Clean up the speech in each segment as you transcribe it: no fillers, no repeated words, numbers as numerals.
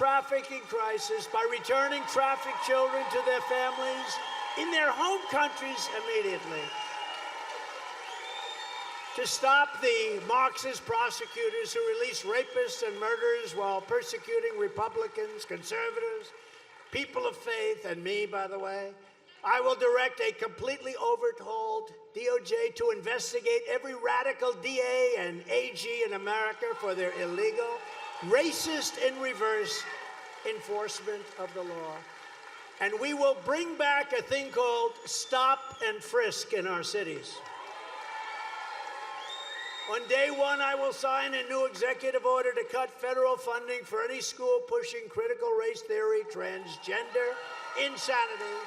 trafficking crisis by returning trafficked children to their families in their home countries immediately. To stop the Marxist prosecutors who release rapists and murderers while persecuting Republicans, conservatives, people of faith, and me, by the way. I will direct a completely overhauled DOJ to investigate every radical DA and AG in America for their illegal, racist in reverse enforcement of the law. And we will bring back a thing called stop and frisk in our cities. On day one, I will sign a new executive order to cut federal funding for any school pushing critical race theory, transgender insanity,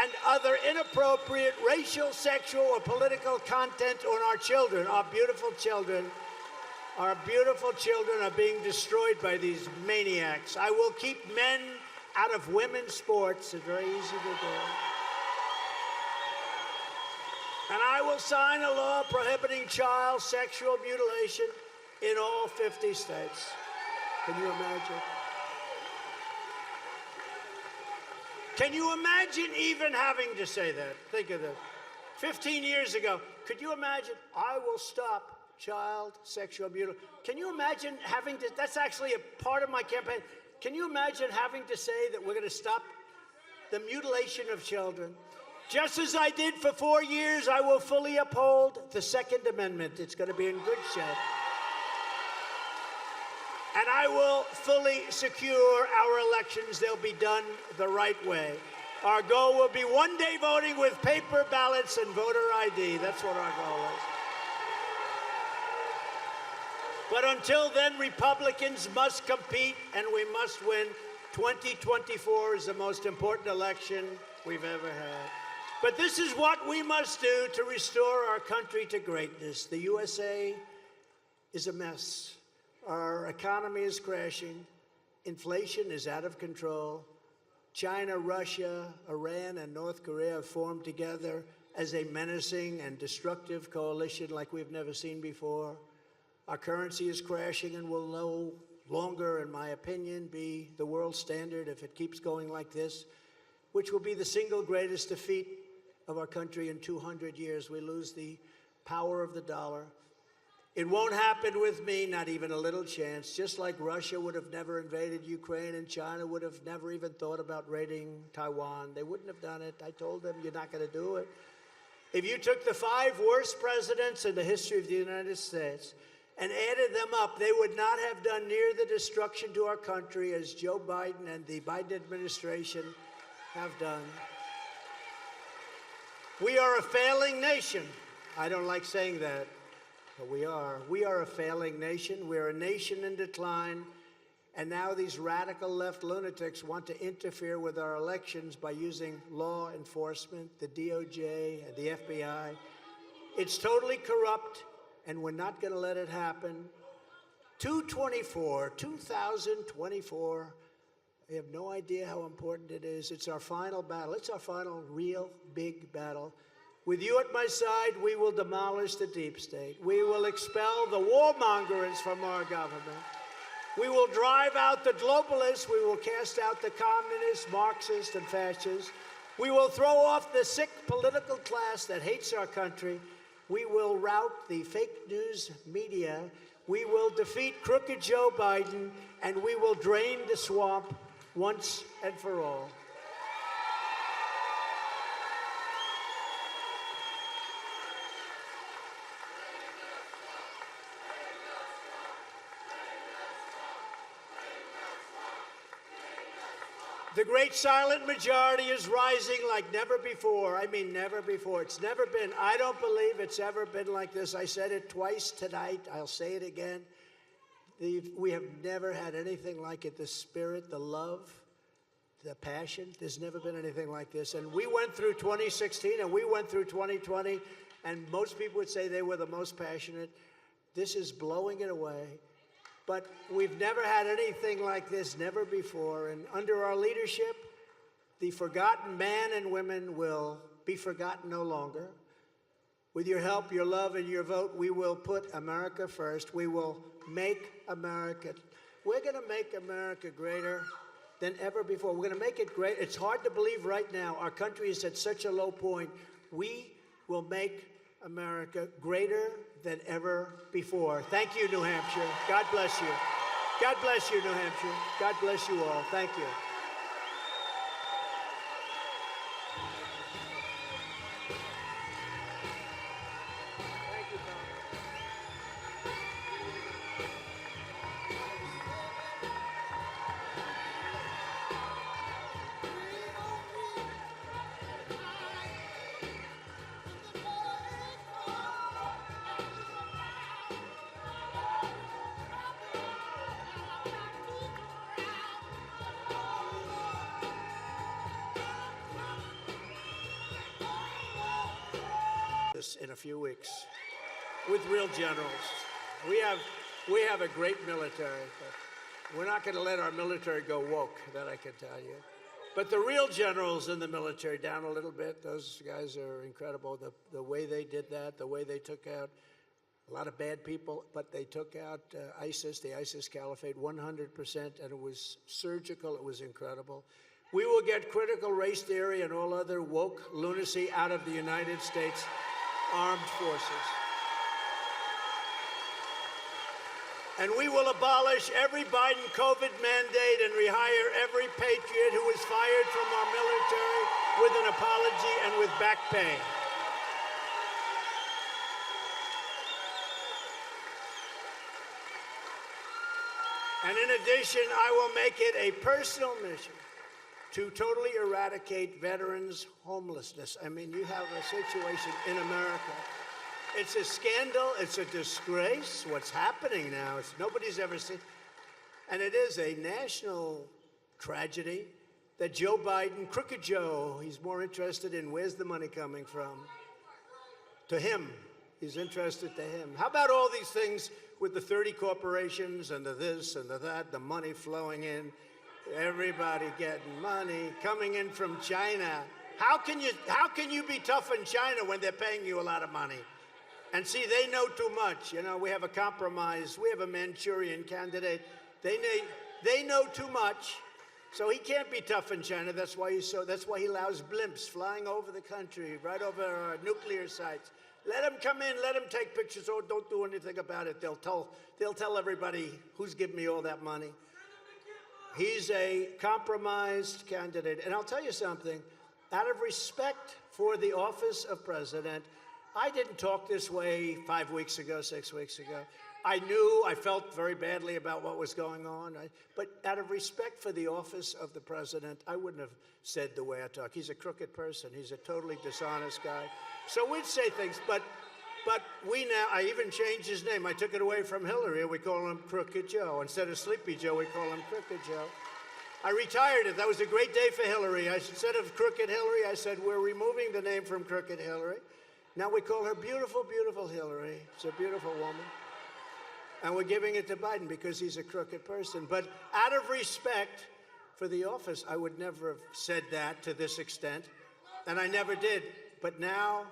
and other inappropriate racial, sexual, or political content on our children, our beautiful children. Our beautiful children are being destroyed by these maniacs. I will keep men out of women's sports. It's very easy to do. And I will sign a law prohibiting child sexual mutilation in all 50 states. Can you imagine? Can you imagine even having to say that? Think of this. 15 years ago, could you imagine, I will stop child sexual mutilation? Can you imagine having to, that's actually a part of my campaign. Can you imagine having to say that we're going to stop the mutilation of children? Just as I did for 4 years, I will fully uphold the Second Amendment. It's going to be in good shape. And I will fully secure our elections. They'll be done the right way. Our goal will be one-day voting with paper ballots and voter ID. That's what our goal is. But until then, Republicans must compete, and we must win. 2024 is the most important election we've ever had. But this is what we must do to restore our country to greatness. The USA is a mess. Our economy is crashing. Inflation is out of control. China, Russia, Iran, and North Korea have formed together as a menacing and destructive coalition like we've never seen before. Our currency is crashing and will no longer, in my opinion, be the world standard if it keeps going like this, which will be the single greatest defeat of our country in 200 years. We lose the power of the dollar. It won't happen with me, not even a little chance. Just like Russia would have never invaded Ukraine and China would have never even thought about raiding Taiwan. They wouldn't have done it. I told them, you're not going to do it. If you took the 5 worst presidents in the history of the United States and added them up, they would not have done near the destruction to our country as Joe Biden and the Biden administration have done. We are a failing nation. I don't like saying that, but we are. We are a failing nation. We're a nation in decline. And now these radical left lunatics want to interfere with our elections by using law enforcement, the DOJ, and the FBI. It's totally corrupt, and we're not going to let it happen. 2024. We have no idea how important it is. It's our final battle. It's our final real big battle. With you at my side, we will demolish the deep state. We will expel the warmongers from our government. We will drive out the globalists. We will cast out the communists, Marxists, and fascists. We will throw off the sick political class that hates our country. We will rout the fake news media. We will defeat crooked Joe Biden, and we will drain the swamp once and for all. The great silent majority is rising like never before. I mean, never before. It's never been. I don't believe it's ever been like this. I said it twice tonight. I'll say it again. We have never had anything like it. The spirit, the love, the passion. There's never been anything like this. And we went through 2016 and we went through 2020, and most people would say they were the most passionate. This is blowing it away. But we've never had anything like this, never before. And under our leadership, the forgotten men and women will be forgotten no longer. With your help, your love, and your vote, we will put America first. We will make America. we're going to make America greater than ever before. We're going to make it great. It's hard to believe right now. Our country is at such a low point. We will make America greater than ever before. Thank you, New Hampshire. God bless you. God bless you, New Hampshire. God bless you all. Thank you. Thank you, Tom. In a few weeks with real generals. We have a great military, but we're not going to let our military go woke, that I can tell you. But the real generals in the military, down a little bit, those guys are incredible. The way they did that, the way they took out a lot of bad people, but they took out ISIS, the ISIS caliphate, 100%, and it was surgical. It was incredible. We will get critical race theory and all other woke lunacy out of the United States Armed Forces. And we will abolish every Biden COVID mandate and rehire every patriot who was fired from our military with an apology and with back pay. And in addition, I will make it a personal mission to totally eradicate veterans' homelessness. I mean, you have a situation in America. It's a scandal. It's a disgrace. What's happening now, nobody's ever seen. And it is a national tragedy that Joe Biden, Crooked Joe, he's more interested in where's the money coming from. To him, he's interested to him. How about all these things with the 30 corporations and the this and the that, the money flowing in? Everybody getting money coming in from China. How can you be tough in China when they're paying you a lot of money? And see, they know too much. You know, we have a compromise. We have a Manchurian candidate. They know too much, so he can't be tough in China. That's why he allows blimps flying over the country, right over our nuclear sites. Let them come in. Let them take pictures. Oh, don't do anything about it. They'll tell everybody who's giving me all that money. He's a compromised candidate. And I'll tell you something, out of respect for the office of president, I didn't talk this way 5 weeks ago, 6 weeks ago. I felt very badly about what was going on. But out of respect for the office of the president, I wouldn't have said the way I talk. He's a crooked person. He's a totally dishonest guy. So we'd say things, but I even changed his name. I took it away from Hillary. We call him Crooked Joe. Instead of Sleepy Joe, we call him Crooked Joe. I retired it. That was a great day for Hillary. Instead of Crooked Hillary, I said, we're removing the name from Crooked Hillary. Now we call her Beautiful, Beautiful Hillary. She's a beautiful woman. And we're giving it to Biden because he's a crooked person. But out of respect for the office, I would never have said that to this extent. And I never did. But now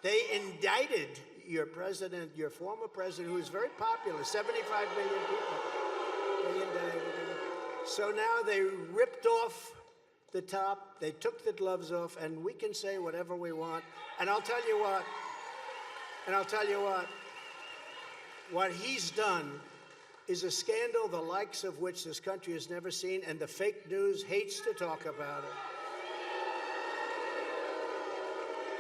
they indicted your president, your former president, who is very popular, 75 million people. They indicted him. So now they ripped off the top, they took the gloves off, and we can say whatever we want. And I'll tell you what he's done is a scandal the likes of which this country has never seen, and the fake news hates to talk about it.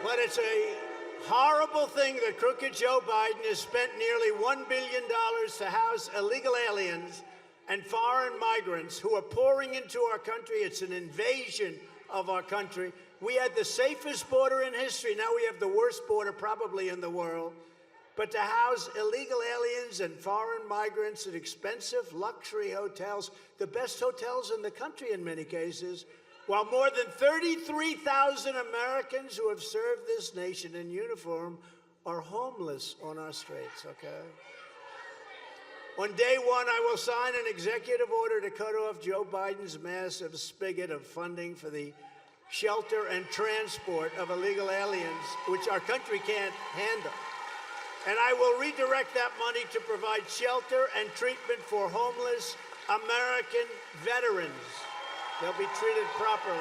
But it's a horrible thing that Crooked Joe Biden has spent nearly $1 billion to house illegal aliens and foreign migrants who are pouring into our country. It's an invasion of our country. We had the safest border in history. Now we have the worst border probably in the world. But to house illegal aliens and foreign migrants in expensive luxury hotels, the best hotels in the country in many cases, while more than 33,000 Americans who have served this nation in uniform are homeless on our streets, okay? On day one, I will sign an executive order to cut off Joe Biden's massive spigot of funding for the shelter and transport of illegal aliens, which our country can't handle. And I will redirect that money to provide shelter and treatment for homeless American veterans. They'll be treated properly.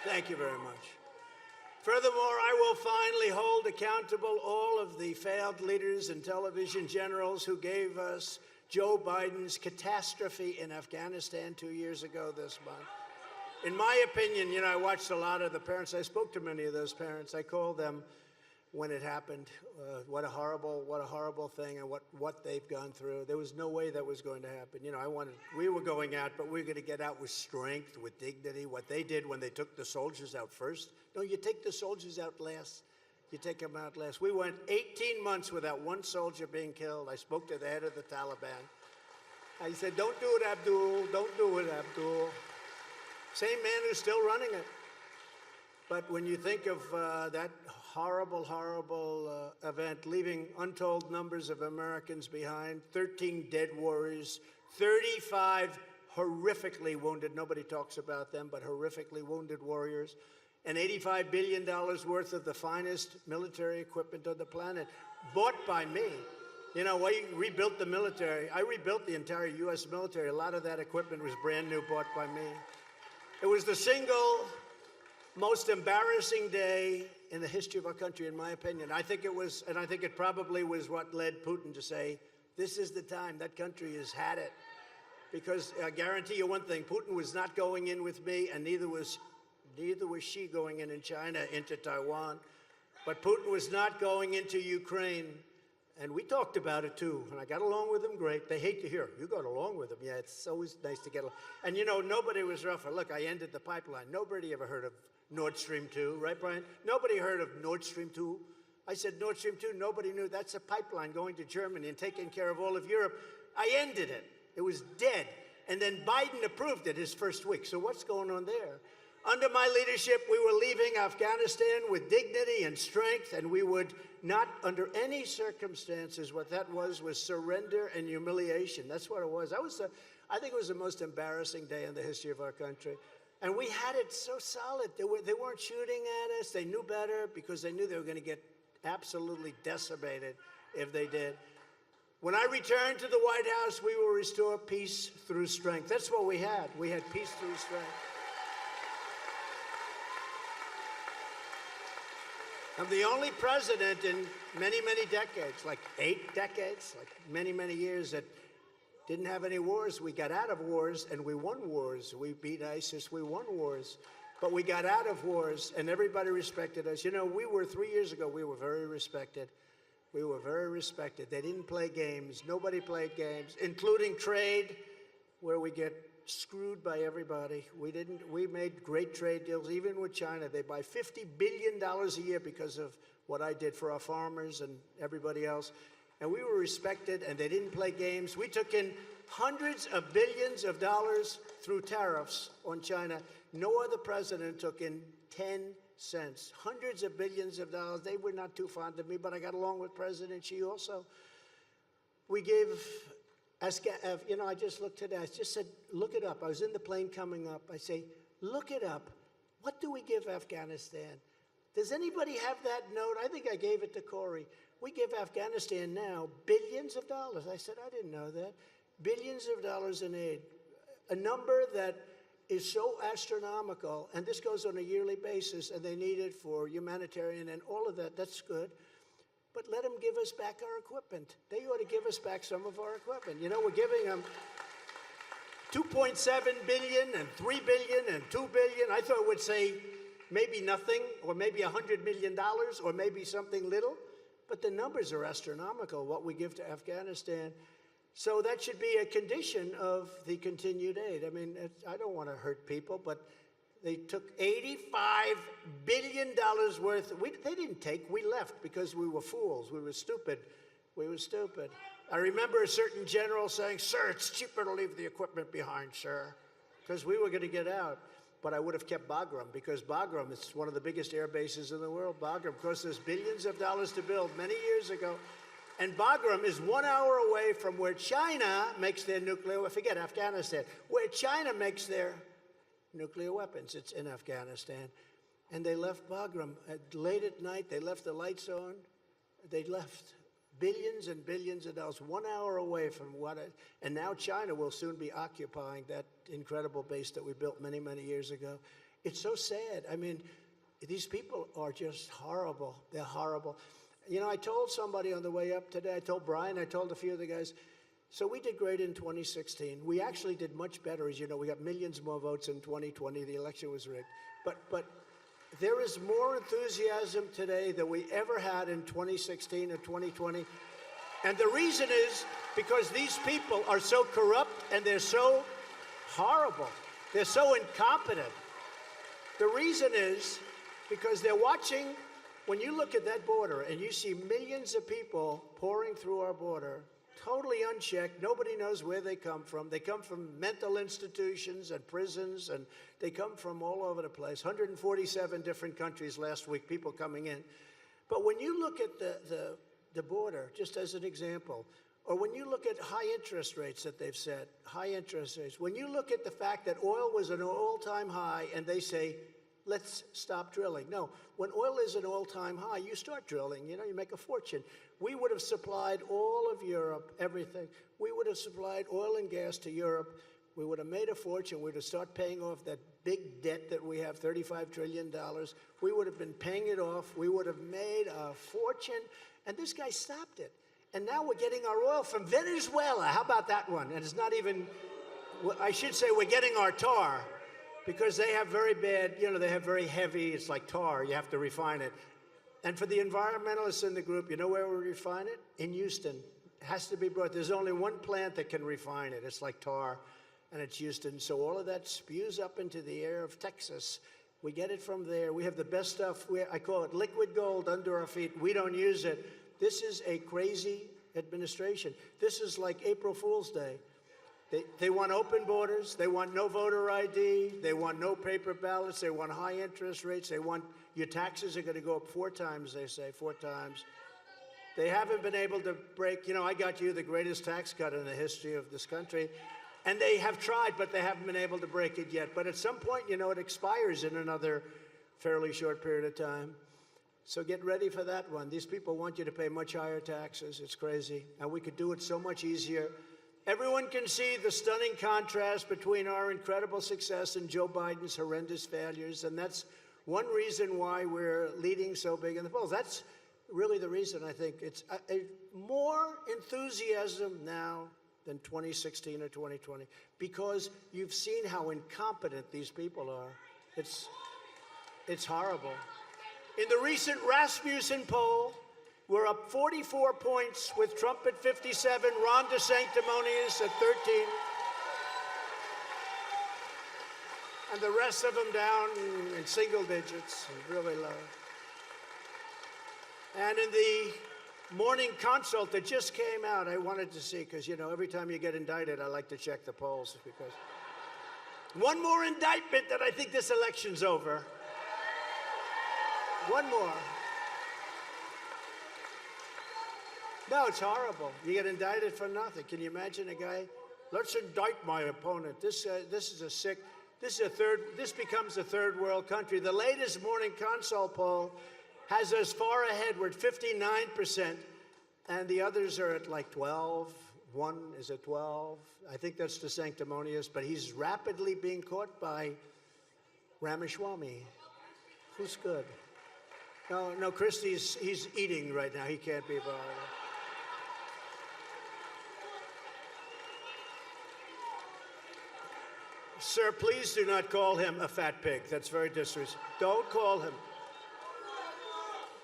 Thank you very much. Furthermore, I will finally hold accountable all of the failed leaders and television generals who gave us Joe Biden's catastrophe in Afghanistan 2 years ago this month. In my opinion, I watched a lot of the parents. I spoke to many of those parents. I called them when it happened. What a horrible thing, and what they've gone through. There was no way that was going to happen. We were going out, but we were going to get out with strength, with dignity. What they did when they took the soldiers out first. No, you take the soldiers out last. You take them out last. We went 18 months without one soldier being killed. I spoke to the head of the Taliban. I said, don't do it, Abdul. Don't do it, Abdul. Same man who's still running it. But when you think of that horrible event, leaving untold numbers of Americans behind, 13 dead warriors, 35 horrifically wounded, nobody talks about them, but horrifically wounded warriors, and $85 billion worth of the finest military equipment on the planet, bought by me. We rebuilt the military. I rebuilt the entire U.S. military. A lot of that equipment was brand new, bought by me. It was the single most embarrassing day in the history of our country, in my opinion. I think it was, and I think it probably was what led Putin to say, this is the time. That country has had it. Because I guarantee you one thing, Putin was not going in with me, and neither was she going in China, into Taiwan. But Putin was not going into Ukraine. And we talked about it too, and I got along with them great. They hate to hear, you got along with them. Yeah, it's always nice to get along. And nobody was rougher. Look, I ended the pipeline. Nobody ever heard of Nord Stream 2, right, Brian? Nobody heard of Nord Stream 2. I said Nord Stream 2, nobody knew. That's a pipeline going to Germany and taking care of all of Europe. I ended it. It was dead. And then Biden approved it his first week. So what's going on there? Under my leadership, we were leaving Afghanistan with dignity and strength, and we would not, under any circumstances, what that was surrender and humiliation. That's what it was. I think it was the most embarrassing day in the history of our country. And we had it so solid. They weren't shooting at us. They knew better because they knew they were going to get absolutely decimated if they did. When I returned to the White House, we will restore peace through strength. That's what we had. We had peace through strength. I'm the only president in many decades, like 8 decades, like many years, that didn't have any wars. We got out of wars, and we won wars. We beat ISIS. We won wars. But we got out of wars, and everybody respected us. 3 years ago, we were very respected. We were very respected. They didn't play games. Nobody played games, including trade, where we get screwed by everybody. We made great trade deals, even with China. They buy $50 billion a year because of what I did for our farmers and everybody else. And we were respected, and they didn't play games. We took in hundreds of billions of dollars through tariffs on China. No other president took in 10 cents. Hundreds of billions of dollars. They were not too fond of me, but I got along with President Xi also. We gave, I just looked today. I just said, look it up. I was in the plane coming up. I say, look it up. What do we give Afghanistan? Does anybody have that note? I think I gave it to Corey. We give Afghanistan now billions of dollars. I said, I didn't know that. Billions of dollars in aid. A number that is so astronomical, and this goes on a yearly basis, and they need it for humanitarian and all of that. That's good. But let them give us back our equipment. They ought to give us back some of our equipment. We're giving them $2.7 billion and $3 billion and $2 billion. I thought it would say maybe nothing, or maybe $100 million, or maybe something little. But the numbers are astronomical, what we give to Afghanistan. So that should be a condition of the continued aid. I mean, I don't want to hurt people, but they took $85 billion worth. They didn't take, we left because we were fools. We were stupid. We were stupid. I remember a certain general saying, sir, it's cheaper to leave the equipment behind, sir, because we were going to get out. But I would have kept Bagram, because Bagram is one of the biggest air bases in the world. Bagram cost us billions of dollars to build many years ago. And Bagram is 1 hour away from where China makes their nuclear, forget Afghanistan, where China makes their nuclear weapons. It's in Afghanistan. And they left Bagram late at night. They left the lights on. They left billions and billions of dollars, 1 hour away from and now China will soon be occupying that incredible base that we built many, many years ago. It's so sad. I mean, these people are just horrible. They're horrible. You know, I told somebody on the way up today, I told Brian, I told a few of the guys, so we did great in 2016. We actually did much better. As you know, we got millions more votes in 2020. The election was rigged. But there is more enthusiasm today than we ever had in 2016 or 2020. And the reason is because these people are so corrupt and they're so horrible. They're so incompetent. The reason is because they're watching, when you look at that border and you see millions of people pouring through our border, totally unchecked, nobody knows where they come from. They come from mental institutions and prisons, and they come from all over the place. 147 different countries last week, people coming in. But when you look at the border, just as an example, or when you look at high interest rates that they've set, high interest rates, when you look at the fact that oil was an all-time high and they say, let's stop drilling. No, when oil is an all-time high, you start drilling, you know, you make a fortune. We would have supplied all of Europe, everything. We would have supplied oil and gas to Europe. We would have made a fortune. We would have started paying off that big debt that we have, $35 trillion. We would have been paying it off. We would have made a fortune. And this guy stopped it. And now we're getting our oil from Venezuela. How about that one? And it's not even, I should say we're getting our tar, because they have very bad, you know, they have very heavy, it's like tar, you have to refine it. And for the environmentalists in the group, you know where we refine it? In Houston. It has to be brought, there's only one plant that can refine it. It's like tar, and it's Houston. So all of that spews up into the air of Texas. We get it from there. We have the best stuff. I call it liquid gold under our feet. We don't use it. This is a crazy administration. This is like April Fool's Day. They want open borders. They want no voter ID. They want no paper ballots. They want high interest rates. They want your taxes are going to go up 4 times, they say, 4 times. They haven't been able to break, you know, I got you the greatest tax cut in the history of this country. And they have tried, but they haven't been able to break it yet. But at some point, you know, it expires in another fairly short period of time. So get ready for that one. These people want you to pay much higher taxes. It's crazy. And we could do it so much easier. Everyone can see the stunning contrast between our incredible success and Joe Biden's horrendous failures. And that's one reason why we're leading so big in the polls. That's really the reason, I think. It's more enthusiasm now than 2016 or 2020, because you've seen how incompetent these people are. It's horrible. In the recent Rasmussen poll, we're up 44 points with Trump at 57, Ron DeSanctimonious at 13, and the rest of them down in single digits, really low. And in the morning consult that just came out, I wanted to see, because, you know, every time you get indicted, I like to check the polls, because one more indictment that I think this election's over. One more. No, it's horrible. You get indicted for nothing. Can you imagine a guy? Let's indict my opponent. This becomes a third world country. The latest morning consult poll has us far ahead. We're at 59%, and the others are at like 12. One is at 12. I think that's DeSanctimonious, but he's rapidly being caught by Ramaswamy. Who's good? No, Christie's, he's eating right now. He can't be bothered. Sir, please do not call him a fat pig. That's very disrespectful. Don't call him.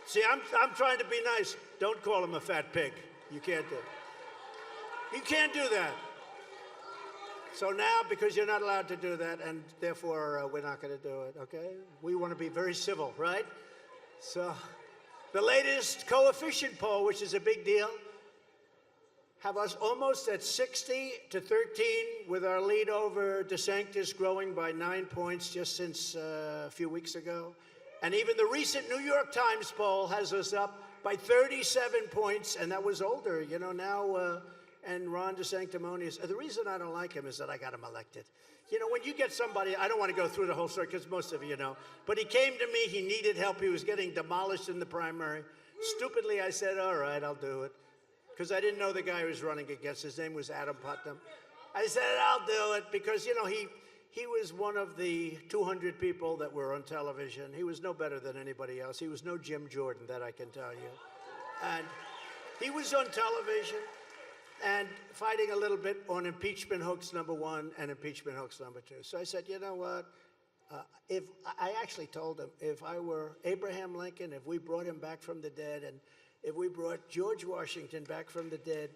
See, I'm trying to be nice. Don't call him a fat pig. You can't do it. You can't do that. So now, because you're not allowed to do that, and therefore we're not going to do it, okay? We want to be very civil, right? So the latest coefficient poll, which is a big deal, have us almost at 60 to 13, with our lead over DeSantis growing by 9 points just since a few weeks ago. And even the recent New York Times poll has us up by 37 points, and that was older, you know, now, and Ron DeSanctimonious. The reason I don't like him is that I got him elected. You know, when you get somebody, I don't want to go through the whole story because most of you know, but he came to me, he needed help, he was getting demolished in the primary. Stupidly, I said, all right, I'll do it. Because I didn't know the guy who was running against. His name was Adam Putnam. I said, I'll do it, because, you know, he was one of the 200 people that were on television. He was no better than anybody else. He was no Jim Jordan, that I can tell you. And he was on television and fighting a little bit on impeachment hoax #1 and impeachment hoax #2. So I said, you know what? If I actually told him, if I were Abraham Lincoln, if we brought him back from the dead, and if we brought George Washington back from the dead,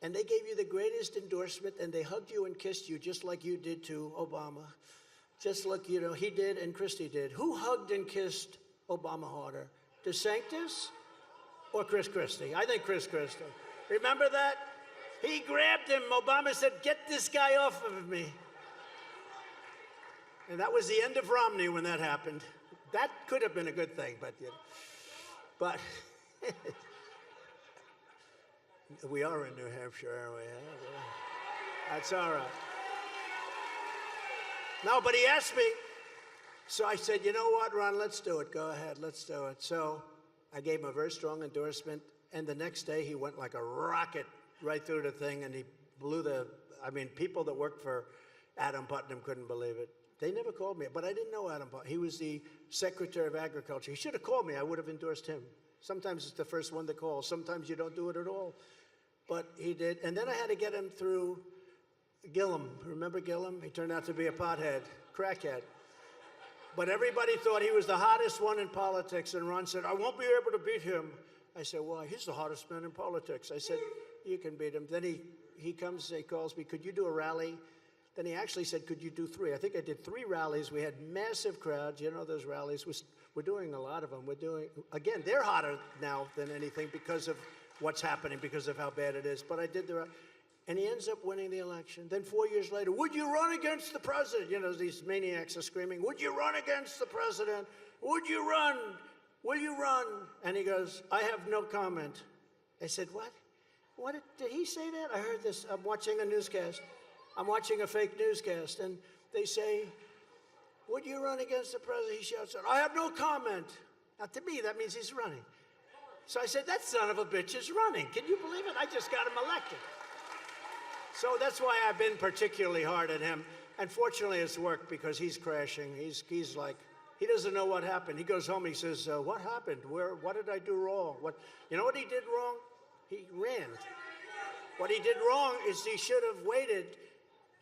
and they gave you the greatest endorsement, and they hugged you and kissed you just like you did to Obama, just like, you know, he did and Christie did. Who hugged and kissed Obama harder, DeSantis or Chris Christie? I think Chris Christie. Remember that? He grabbed him. Obama said, get this guy off of me. And that was the end of Romney when that happened. That could have been a good thing, but, you know, but we are in New Hampshire, aren't we? That's all right. No, but he asked me. So I said, you know what, Ron, let's do it. Go ahead, let's do it. So I gave him a very strong endorsement. And the next day, he went like a rocket right through the thing, and he blew the, I mean, people that worked for Adam Putnam couldn't believe it. They never called me, but I didn't know Adam Putnam. He was the Secretary of Agriculture. He should have called me. I would have endorsed him. Sometimes it's the first one to call. Sometimes you don't do it at all. But he did. And then I had to get him through Gillum. Remember Gillum? He turned out to be a pothead, crackhead. But everybody thought he was the hottest one in politics. And Ron said, I won't be able to beat him. I said, why? He's the hottest man in politics. I said, you can beat him. Then he comes, he calls me, could you do a rally? Then he actually said, could you do 3? I think I did 3 rallies. We had massive crowds. You know those rallies. We're doing a lot of them. We're doing, again, they're hotter now than anything because of what's happening, because of how bad it is. But I did the, and he ends up winning the election. Then 4 years later, would you run against the president? You know, these maniacs are screaming, would you run against the president? Would you run? Will you run? And he goes, I have no comment. I said, what? What did he say that? I heard this. I'm watching a newscast. I'm watching a fake newscast, and they say, would you run against the president? He shouts out, I have no comment. Now, to me, that means he's running. So I said, that son of a bitch is running. Can you believe it? I just got him elected. So that's why I've been particularly hard at him. And fortunately, it's worked, because he's crashing. He's like, he doesn't know what happened. He goes home, he says, what happened? What did I do wrong? You know what he did wrong? He ran. What he did wrong is he should have waited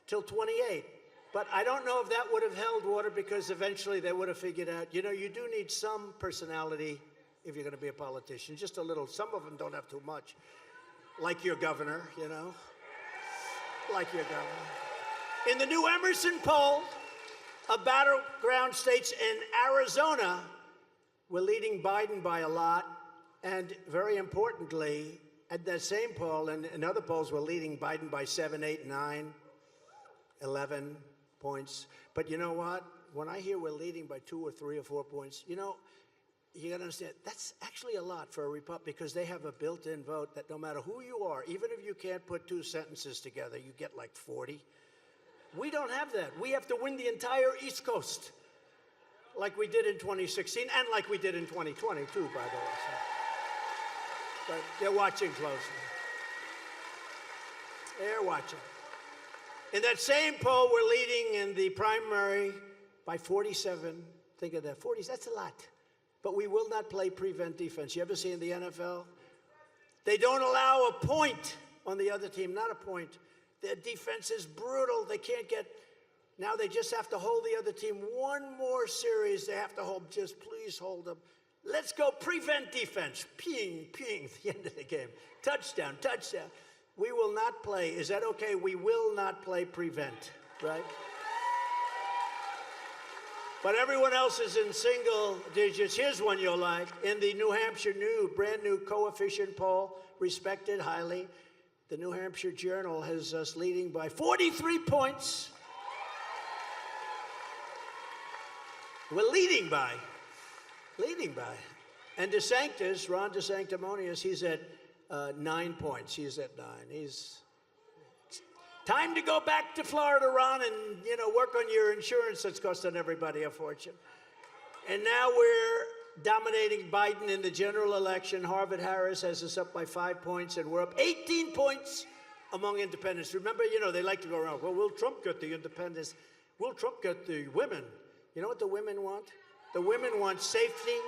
till 28. But I don't know if that would have held water, because eventually they would have figured out, you know, you do need some personality if you're going to be a politician, just a little. Some of them don't have too much. Like your governor, you know, like your governor. In the new Emerson poll of battleground states in Arizona, we're leading Biden by a lot. And very importantly, at that same poll and in other polls, we're leading Biden by 7, 8, 9, 11 points. But you know what? When I hear we're leading by 2 or 3 or 4 points, you know, you got to understand, that's actually a lot for a Republican, because they have a built-in vote that no matter who you are, even if you can't put 2 sentences together, you get like 40. We don't have that. We have to win the entire East Coast, like we did in 2016 and like we did in 2020 too, by the way. So, but they're watching closely. They're watching. In that same poll, we're leading in the primary by 47. Think of that, 40, that's a lot. But we will not play prevent defense. You ever see in the NFL? They don't allow a point on the other team, not a point. Their defense is brutal. They can't get, now they just have to hold the other team one more series. They have to hold, just please hold them. Let's go prevent defense. Ping, ping, the end of the game. Touchdown, touchdown. We will not play, is that okay? We will not play prevent, right? But everyone else is in single digits. Here's one you'll like. In the New Hampshire brand new coefficient poll, respected highly, the New Hampshire Journal has us leading by 43 points. We're leading by. And DeSantis, Ron DeSanctimonious, he's at 9 points. He's at 9. It's time to go back to Florida, Ron, and work on your insurance that's costing everybody a fortune. And now we're dominating Biden in the general election. Harvard-Harris has us up by 5 points, and we're up 18 points among independents. Remember, they like to go around, well, will Trump get the independents? Will Trump get the women? You know what the women want? The women want safety.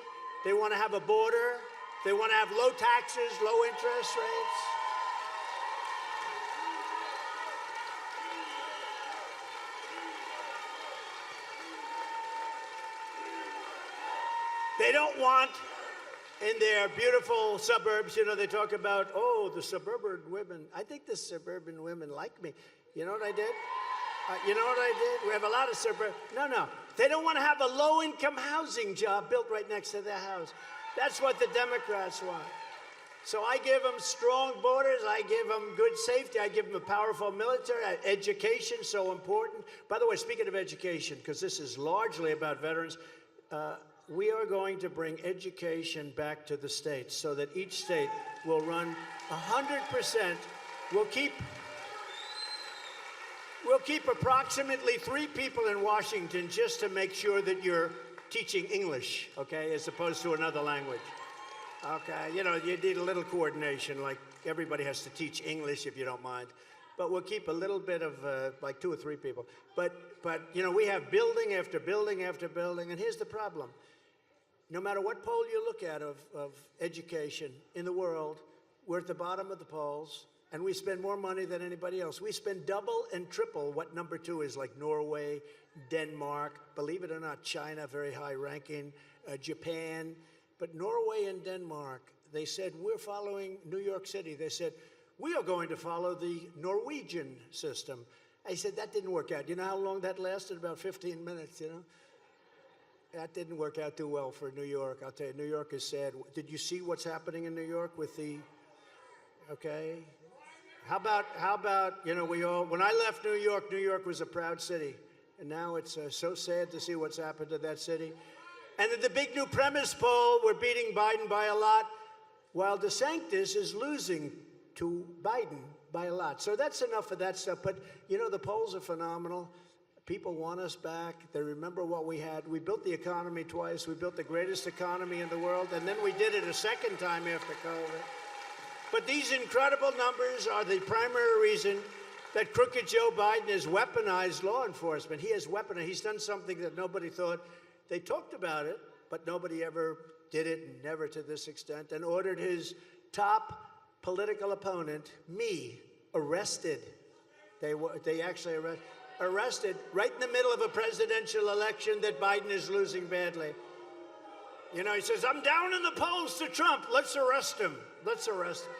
They want to have a border. They want to have low taxes, low interest rates. They don't want, in their beautiful suburbs, they talk about, oh, the suburban women. I think the suburban women like me. You know what I did? We have a lot of suburban. No. They don't want to have a low-income housing job built right next to their house. That's what the Democrats want. So I give them strong borders. I give them good safety. I give them a powerful military. Education, so important. By the way, speaking of education, because this is largely about veterans, we are going to bring education back to the states so that each state will run 100%. We'll keep approximately 3 people in Washington just to make sure that you're teaching English, okay, as opposed to another language. Okay, you need a little coordination, like everybody has to teach English if you don't mind. But we'll keep a little bit of like 2 or 3 people. But we have building after building after building, and here's the problem. No matter what poll you look at of education in the world, we're at the bottom of the polls, and we spend more money than anybody else. We spend double and triple what number 2 is, like Norway, Denmark, believe it or not, China, very high ranking, Japan. But Norway and Denmark, they said, we're following New York City. They said, we are going to follow the Norwegian system. I said, that didn't work out. You know how long that lasted? About 15 minutes, That didn't work out too well for New York. I'll tell you, New York is sad. Did you see what's happening in New York with the, okay? How about, when I left New York was a proud city. And now it's so sad to see what's happened to that city. And in the big new premise poll, we're beating Biden by a lot, while DeSantis is losing to Biden by a lot. So that's enough of that stuff. But, the polls are phenomenal. People want us back. They remember what we had. We built the economy twice. We built the greatest economy in the world. And then we did it a second time after COVID. But these incredible numbers are the primary reason that crooked Joe Biden has weaponized law enforcement. He has weaponized. He's done something that nobody thought. They talked about it, but nobody ever did it, never to this extent, and ordered his top political opponent, me, arrested. They actually arrested right in the middle of a presidential election that Biden is losing badly. He says, I'm down in the polls to Trump. Let's arrest him. Let's arrest him.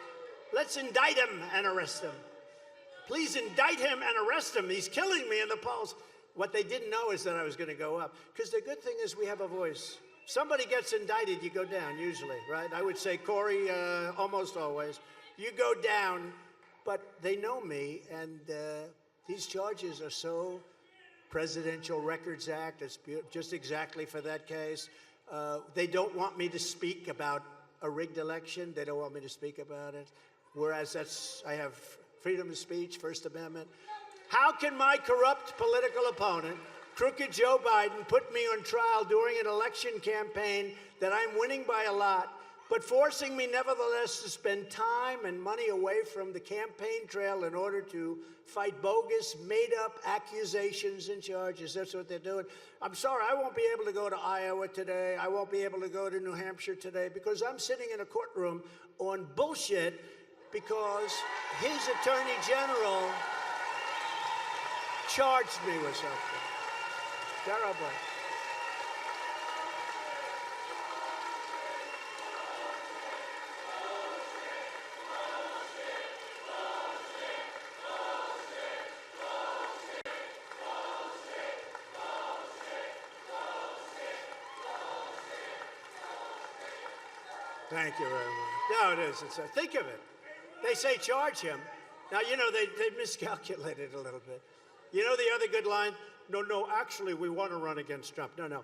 Let's indict him and arrest him. Please indict him and arrest him. He's killing me in the polls. What they didn't know is that I was going to go up. Because the good thing is we have a voice. Somebody gets indicted, you go down, usually, right? I would say Corey, almost always. You go down, but they know me, and these charges are so Presidential Records Act. It's just exactly for that case. They don't want me to speak about a rigged election. They don't want me to speak about it. Whereas I have freedom of speech, First Amendment. How can my corrupt political opponent, crooked Joe Biden, put me on trial during an election campaign that I'm winning by a lot, but forcing me nevertheless to spend time and money away from the campaign trail in order to fight bogus, made-up accusations and charges? That's what they're doing. I'm sorry, I won't be able to go to Iowa today. I won't be able to go to New Hampshire today because I'm sitting in a courtroom on bullshit because his attorney general charged me with something. Terrible. Thank you very much. No, it is. Think of it. They say charge him. Now, they miscalculated a little bit. The other good line? No, actually, we want to run against Trump. No.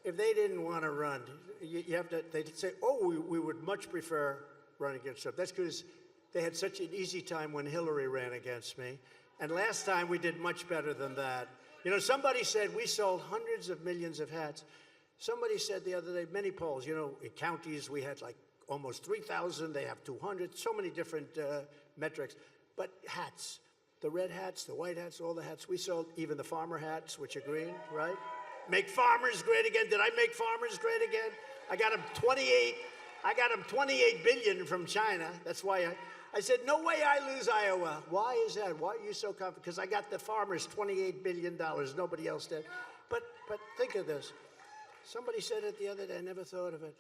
if they didn't want to run, you have to, they'd say, oh, we would much prefer running against Trump. That's because they had such an easy time when Hillary ran against me. And last time we did much better than that. You know, somebody said we sold hundreds of millions of hats. Somebody said the other day, many polls, you know, in counties we had like almost 3,000, they have 200, so many different metrics. But hats, the red hats, the white hats, all the hats, we sold even the farmer hats, which are green, right? Make farmers great again. Did I make farmers great again? I got them 28 billion from China. That's why I said, no way I lose Iowa. Why is that? Why are you so confident? Because I got the farmers $28 billion. Nobody else did. But think of this. Somebody said it the other day. I never thought of it.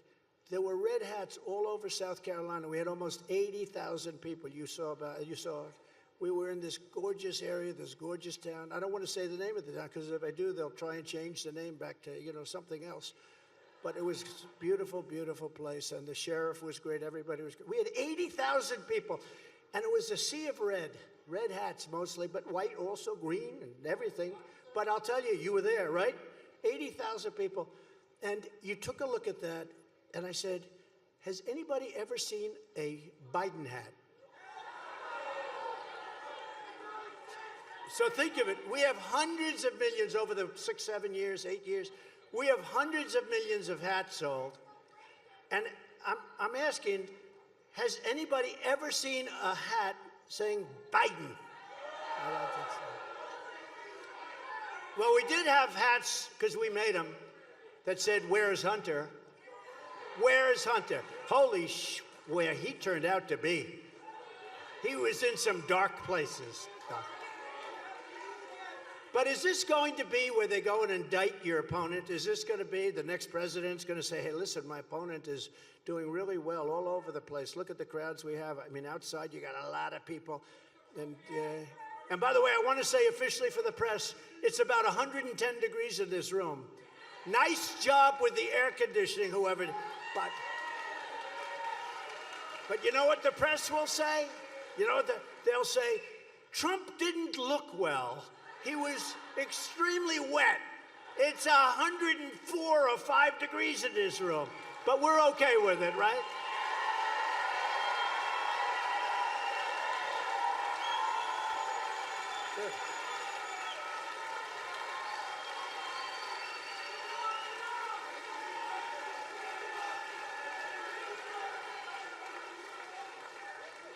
There were red hats all over South Carolina. We had almost 80,000 people. You saw it. We were in this gorgeous area, this gorgeous town. I don't want to say the name of the town because if I do, they'll try and change the name back to, you know, something else. But it was a beautiful, beautiful place, and the sheriff was great. Everybody was great. We had 80,000 people, and it was a sea of red hats mostly, but white also, green and everything. But I'll tell you, you were there, right? 80,000 people, and you took a look at that, and I said, has anybody ever seen a Biden hat? So think of it. We have hundreds of millions over the 6, 7 years, 8 years. We have hundreds of millions of hats sold. And I'm asking, has anybody ever seen a hat saying Biden? I don't think so. Well, we did have hats, because we made them, that said, where's Hunter? Where's Hunter? Holy where he turned out to be. He was in some dark places. But is this going to be where they go and indict your opponent? Is this going to be the next president's going to say, hey, listen, my opponent is doing really well all over the place. Look at the crowds we have. I mean, outside you got a lot of people. And by the way, I want to say officially for the press, it's about 110 degrees in this room. Nice job with the air conditioning, whoever. But you know what the press will say? You know what they'll say? Trump didn't look well. He was extremely wet. It's 104 or 5 degrees in this room, but we're okay with it, right? Good.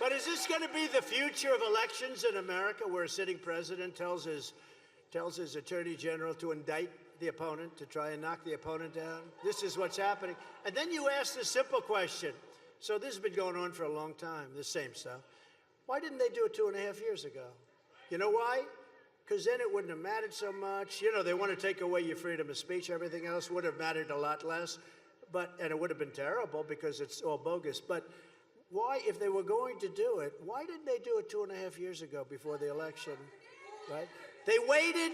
But is this going to be the future of elections in America, where a sitting president tells his attorney general to indict the opponent, to try and knock the opponent down? This is what's happening. And then you ask the simple question. So this has been going on for a long time, the same stuff. Why didn't they do it 2.5 years ago? You know why? Because then it wouldn't have mattered so much. You know, they want to take away your freedom of speech. Everything else would have mattered a lot less. And it would have been terrible because it's all bogus. But why, if they were going to do it, why didn't they do it 2.5 years ago before the election, right? They waited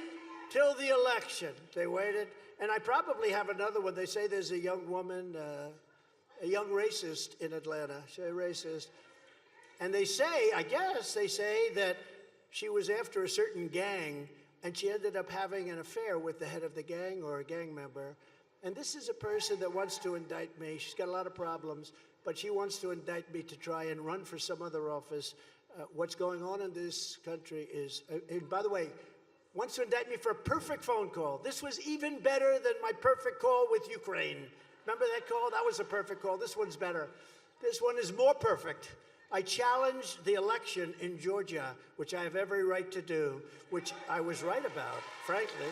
till the election. They waited. And I probably have another one. They say there's a young woman, a young racist in Atlanta. She's a racist. And they say, I guess, they say that she was after a certain gang, and she ended up having an affair with the head of the gang or a gang member. And this is a person that wants to indict me. She's got a lot of problems, but she wants to indict me to try and run for some other office. What's going on in this country is, and by the way, wants to indict me for a perfect phone call. This was even better than my perfect call with Ukraine. Remember that call? That was a perfect call. This one's better. This one is more perfect. I challenged the election in Georgia, which I have every right to do, which I was right about, frankly.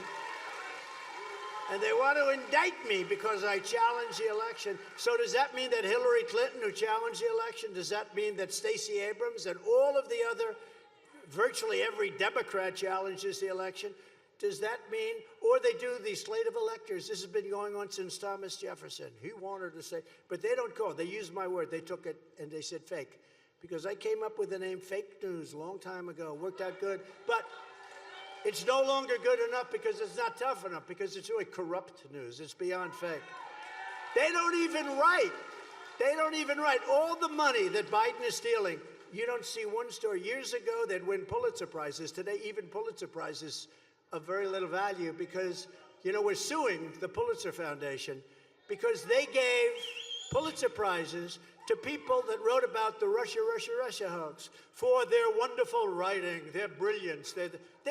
And they want to indict me because I challenged the election. So does that mean that Hillary Clinton, who challenged the election, does that mean that Stacey Abrams and all of the other, virtually every Democrat challenges the election? Does that mean, or they do the slate of electors? This has been going on since Thomas Jefferson. He wanted to say, but they don't call. They used my word. They took it and they said fake. Because I came up with the name fake news a long time ago. Worked out good. But it's no longer good enough because it's not tough enough, because it's really corrupt news. It's beyond fake. They don't even write. They don't even write. All the money that Biden is stealing, you don't see one story. Years ago, they'd win Pulitzer Prizes. Today, even Pulitzer Prizes of very little value because You know, we're suing the Pulitzer Foundation because they gave Pulitzer Prizes to people that wrote about the Russia hoax for their wonderful writing, their brilliance. They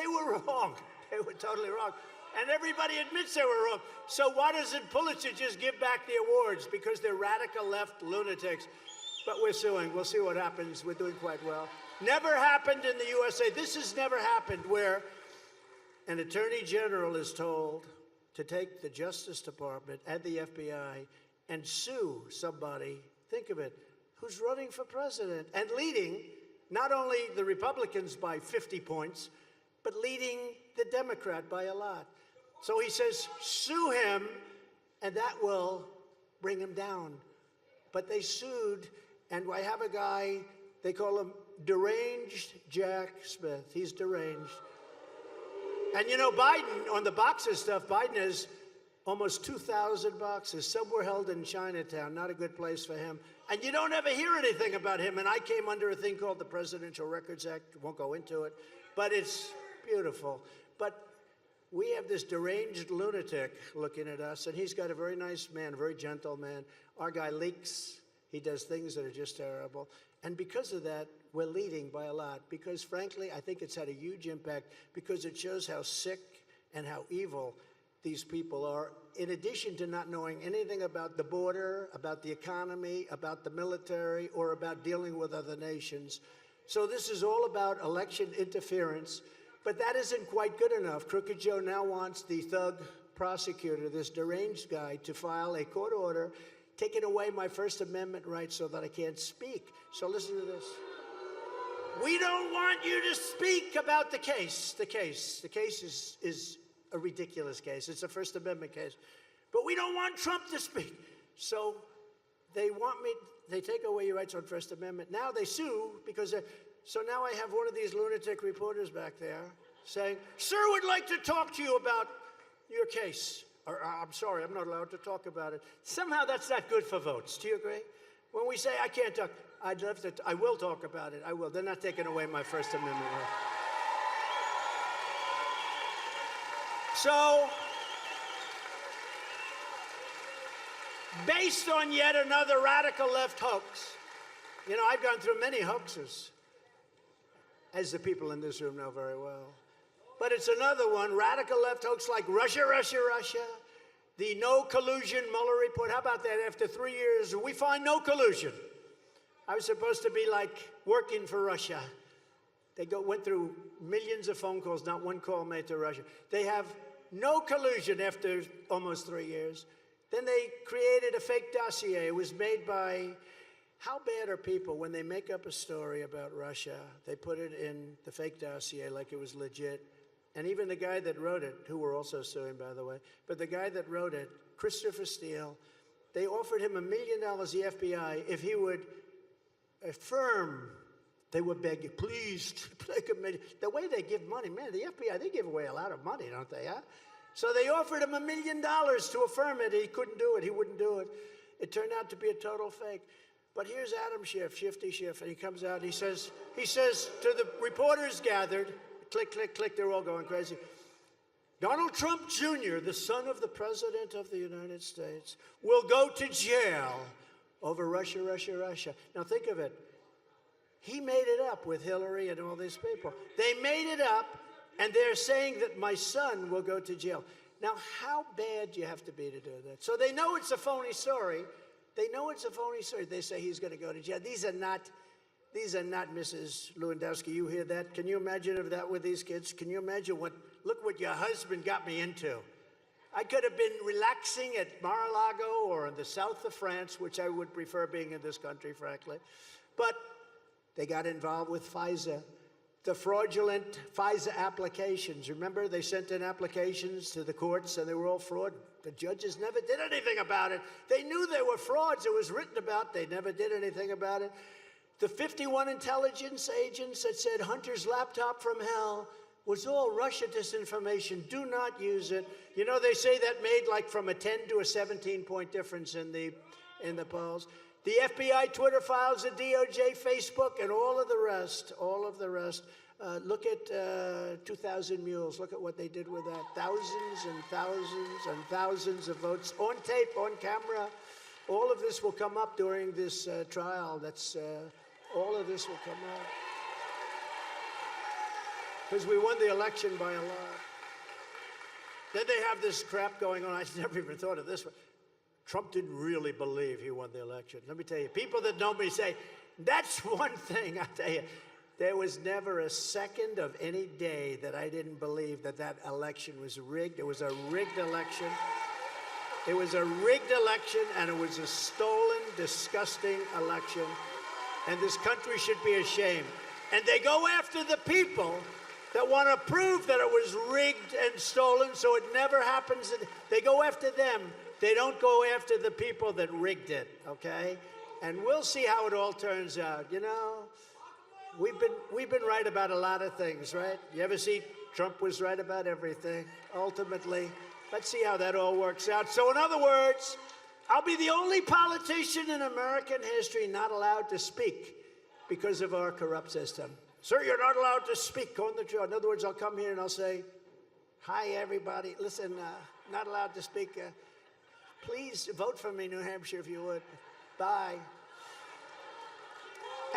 were wrong. They were totally wrong. And everybody admits they were wrong. So why doesn't Pulitzer just give back the awards? Because they're radical left lunatics. But we're suing. We'll see what happens. We're doing quite well. Never happened in the USA. This has never happened where an attorney general is told to take the Justice Department and the FBI and sue somebody, think of it, who's running for president and leading not only the Republicans by 50 points, but leading the Democrat by a lot. So he says, sue him, and that will bring him down. But they sued, and I have a guy, they call him Deranged Jack Smith. He's deranged. And you know, Biden, on the boxer stuff, Biden has almost 2,000 boxes. Some were held in Chinatown, not a good place for him. And you don't ever hear anything about him. And I came under a thing called the Presidential Records Act. Won't go into it, but it's beautiful. But we have this deranged lunatic looking at us, and he's got a very nice man, a very gentle man. Our guy leaks. He does things that are just terrible. And because of that, we're leading by a lot. Because frankly, I think it's had a huge impact because it shows how sick and how evil these people are, in addition to not knowing anything about the border, about the economy, about the military, or about dealing with other nations. So this is all about election interference, but that isn't quite good enough. Crooked Joe now wants the thug prosecutor, this deranged guy, to file a court order taking away my First Amendment rights so that I can't speak. So listen to this. We don't want you to speak about the case. The case is a ridiculous case. It's a First Amendment case. But we don't want Trump to speak. So they take away your rights on First Amendment. Now they sue because, so now I have one of these lunatic reporters back there saying, sir, would like to talk to you about your case. Or, I'm sorry, I'm not allowed to talk about it. Somehow that's not good for votes. Do you agree? When we say I can't talk, I'd love to, I will talk about it. I will. They're not taking away my First Amendment right. So, based on yet another radical left hoax, you know, I've gone through many hoaxes, as the people in this room know very well. But it's another one, radical left hoax like Russia, the no collusion Mueller report. How about that? After 3 years, we find no collusion. I was supposed to be like working for Russia. They went through millions of phone calls, not one call made to Russia. They have no collusion after almost 3 years. Then they created a fake dossier. It was made by, how bad are people when they make up a story about Russia? They put it in the fake dossier like it was legit. And even the guy that wrote it, who we're also suing, by the way, but the guy that wrote it, Christopher Steele, they offered him $1 million, the FBI, if he would affirm. They would beg you, please, take $1 million. The way they give money, man, the FBI, they give away a lot of money, don't they, huh? So they offered him $1 million to affirm it. He couldn't do it. He wouldn't do it. It turned out to be a total fake. But here's Adam Schiff, Shifty Schiff, and he comes out, he says to the reporters gathered, click, click, click, they're all going crazy. Donald Trump Jr., the son of the President of the United States, will go to jail over Russia. Now think of it. He made it up with Hillary and all these people. They made it up, and they're saying that my son will go to jail. Now, how bad do you have to be to do that? So they know it's a phony story. They know it's a phony story. They say he's going to go to jail. These are not Mrs. Lewandowski. You hear that? Can you imagine if that were these kids? Can you imagine look what your husband got me into? I could have been relaxing at Mar-a-Lago or in the south of France, which I would prefer being in this country, frankly. But they got involved with FISA, the fraudulent FISA applications. Remember, they sent in applications to the courts, and they were all fraud. The judges never did anything about it. They knew they were frauds. It was written about. They never did anything about it. The 51 intelligence agents that said Hunter's laptop from hell was all Russia disinformation. Do not use it. You know, they say that made like from a 10 to a 17-point difference in the polls. The FBI Twitter files, the DOJ, Facebook, and all of the rest Look at 2,000 Mules. Look at what they did with that. Thousands and thousands and thousands of votes on tape, on camera. All of this will come up during this trial. All of this will come up. Because we won the election by a lot. Then they have this crap going on. I never even thought of this one. Trump didn't really believe he won the election. Let me tell you, people that know me say, that's one thing. I tell you, there was never a second of any day that I didn't believe that that election was rigged. It was a rigged election. It was a rigged election, and it was a stolen, disgusting election. And this country should be ashamed. And they go after the people that want to prove that it was rigged and stolen, so it never happens. They go after them. They don't go after the people that rigged it, okay? And we'll see how it all turns out. You know, we've been right about a lot of things, right? You ever see Trump was right about everything, ultimately? Let's see how that all works out. So in other words, I'll be the only politician in American history not allowed to speak because of our corrupt system. Sir, you're not allowed to speak on the show. In other words, I'll come here and I'll say, hi, everybody. Listen, not allowed to speak. Please vote for me, New Hampshire, if you would. Bye.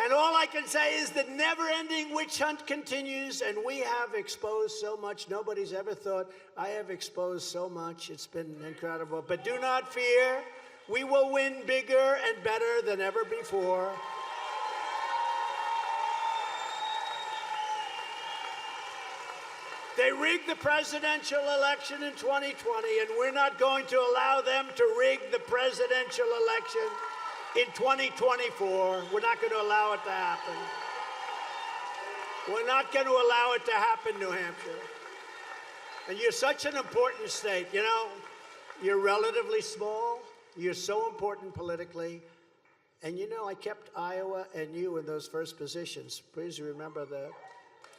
And all I can say is the never-ending witch hunt continues, and we have exposed so much. Nobody's ever thought I have exposed so much. It's been incredible. But do not fear. We will win bigger and better than ever before. They rigged the presidential election in 2020, and we're not going to allow them to rig the presidential election in 2024. We're not going to allow it to happen. We're not going to allow it to happen, New Hampshire. And you're such an important state. You know, you're relatively small. You're so important politically. And you know, I kept Iowa and you in those first positions. Please remember that.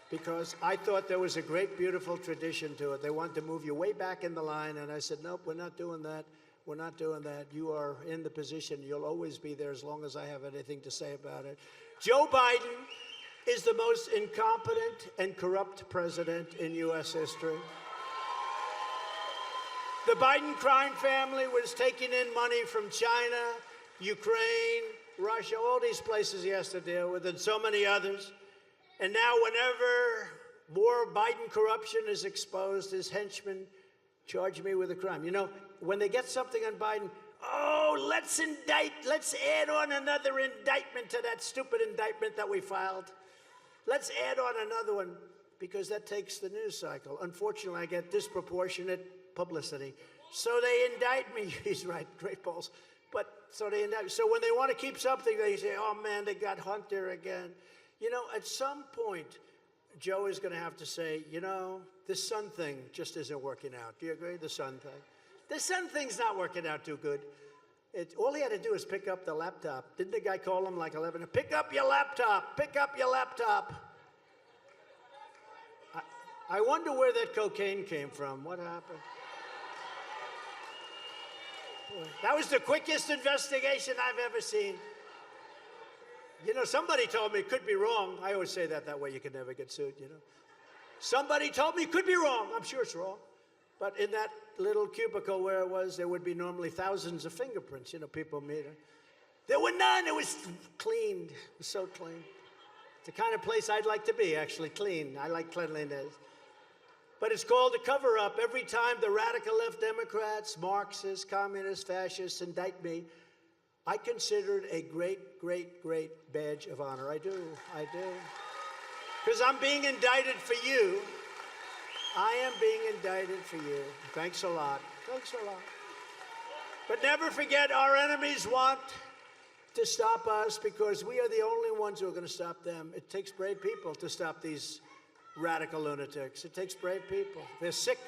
Because I thought there was a great, beautiful tradition to it. They wanted to move you way back in the line, and I said, nope, we're not doing that. We're not doing that. You are in the position. You'll always be there as long as I have anything to say about it. Joe Biden is the most incompetent and corrupt president in U.S. history. The Biden crime family was taking in money from China, Ukraine, Russia, all these places he has to deal with, and so many others. And now whenever more Biden corruption is exposed, his henchmen charge me with a crime. You know, when they get something on Biden, oh, let's add on another indictment to that stupid indictment that we filed. Let's add on another one, because that takes the news cycle. Unfortunately, I get disproportionate publicity. So they indict me. He's right, great balls. But so they indict me. So when they want to keep something, they say, oh man, they got Hunter again. You know, at some point, Joe is going to have to say, you know, this son thing just isn't working out. Do you agree? The son thing. The son thing's not working out too good. All he had to do is pick up the laptop. Didn't the guy call him like 11? Pick up your laptop. Pick up your laptop. I wonder where that cocaine came from. What happened? Boy, that was the quickest investigation I've ever seen. You know, somebody told me, could be wrong. I always say that way you can never get sued, you know. Somebody told me, could be wrong. I'm sure it's wrong. But in that little cubicle where it was, there would be normally thousands of fingerprints, you know, people meet. There were none. It was clean. It was so clean. It's the kind of place I'd like to be, actually, clean. I like cleanliness. But it's called a cover-up. Every time the radical left Democrats, Marxists, communists, fascists indict me, I consider it a great, great, great badge of honor. I do. Because I'm being indicted for you. I am being indicted for you. Thanks a lot. Thanks a lot. But never forget, our enemies want to stop us because we are the only ones who are going to stop them. It takes brave people to stop these radical lunatics. It takes brave people. They're sick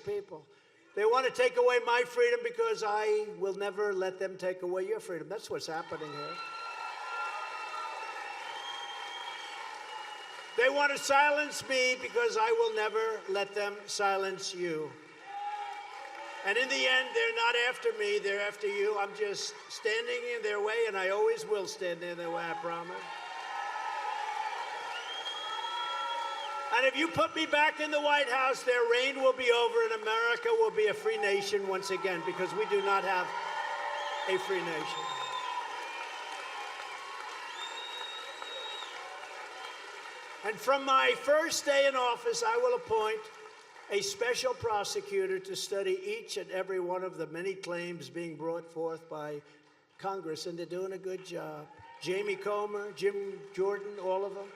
people. They want to take away my freedom because I will never let them take away your freedom. That's what's happening here. They want to silence me because I will never let them silence you. And in the end, they're not after me, they're after you. I'm just standing in their way, and I always will stand in their way, I promise. And if you put me back in the White House, their reign will be over and America will be a free nation once again, because we do not have a free nation. And from my first day in office, I will appoint a special prosecutor to study each and every one of the many claims being brought forth by Congress, and they're doing a good job. Jamie Comer, Jim Jordan, all of them.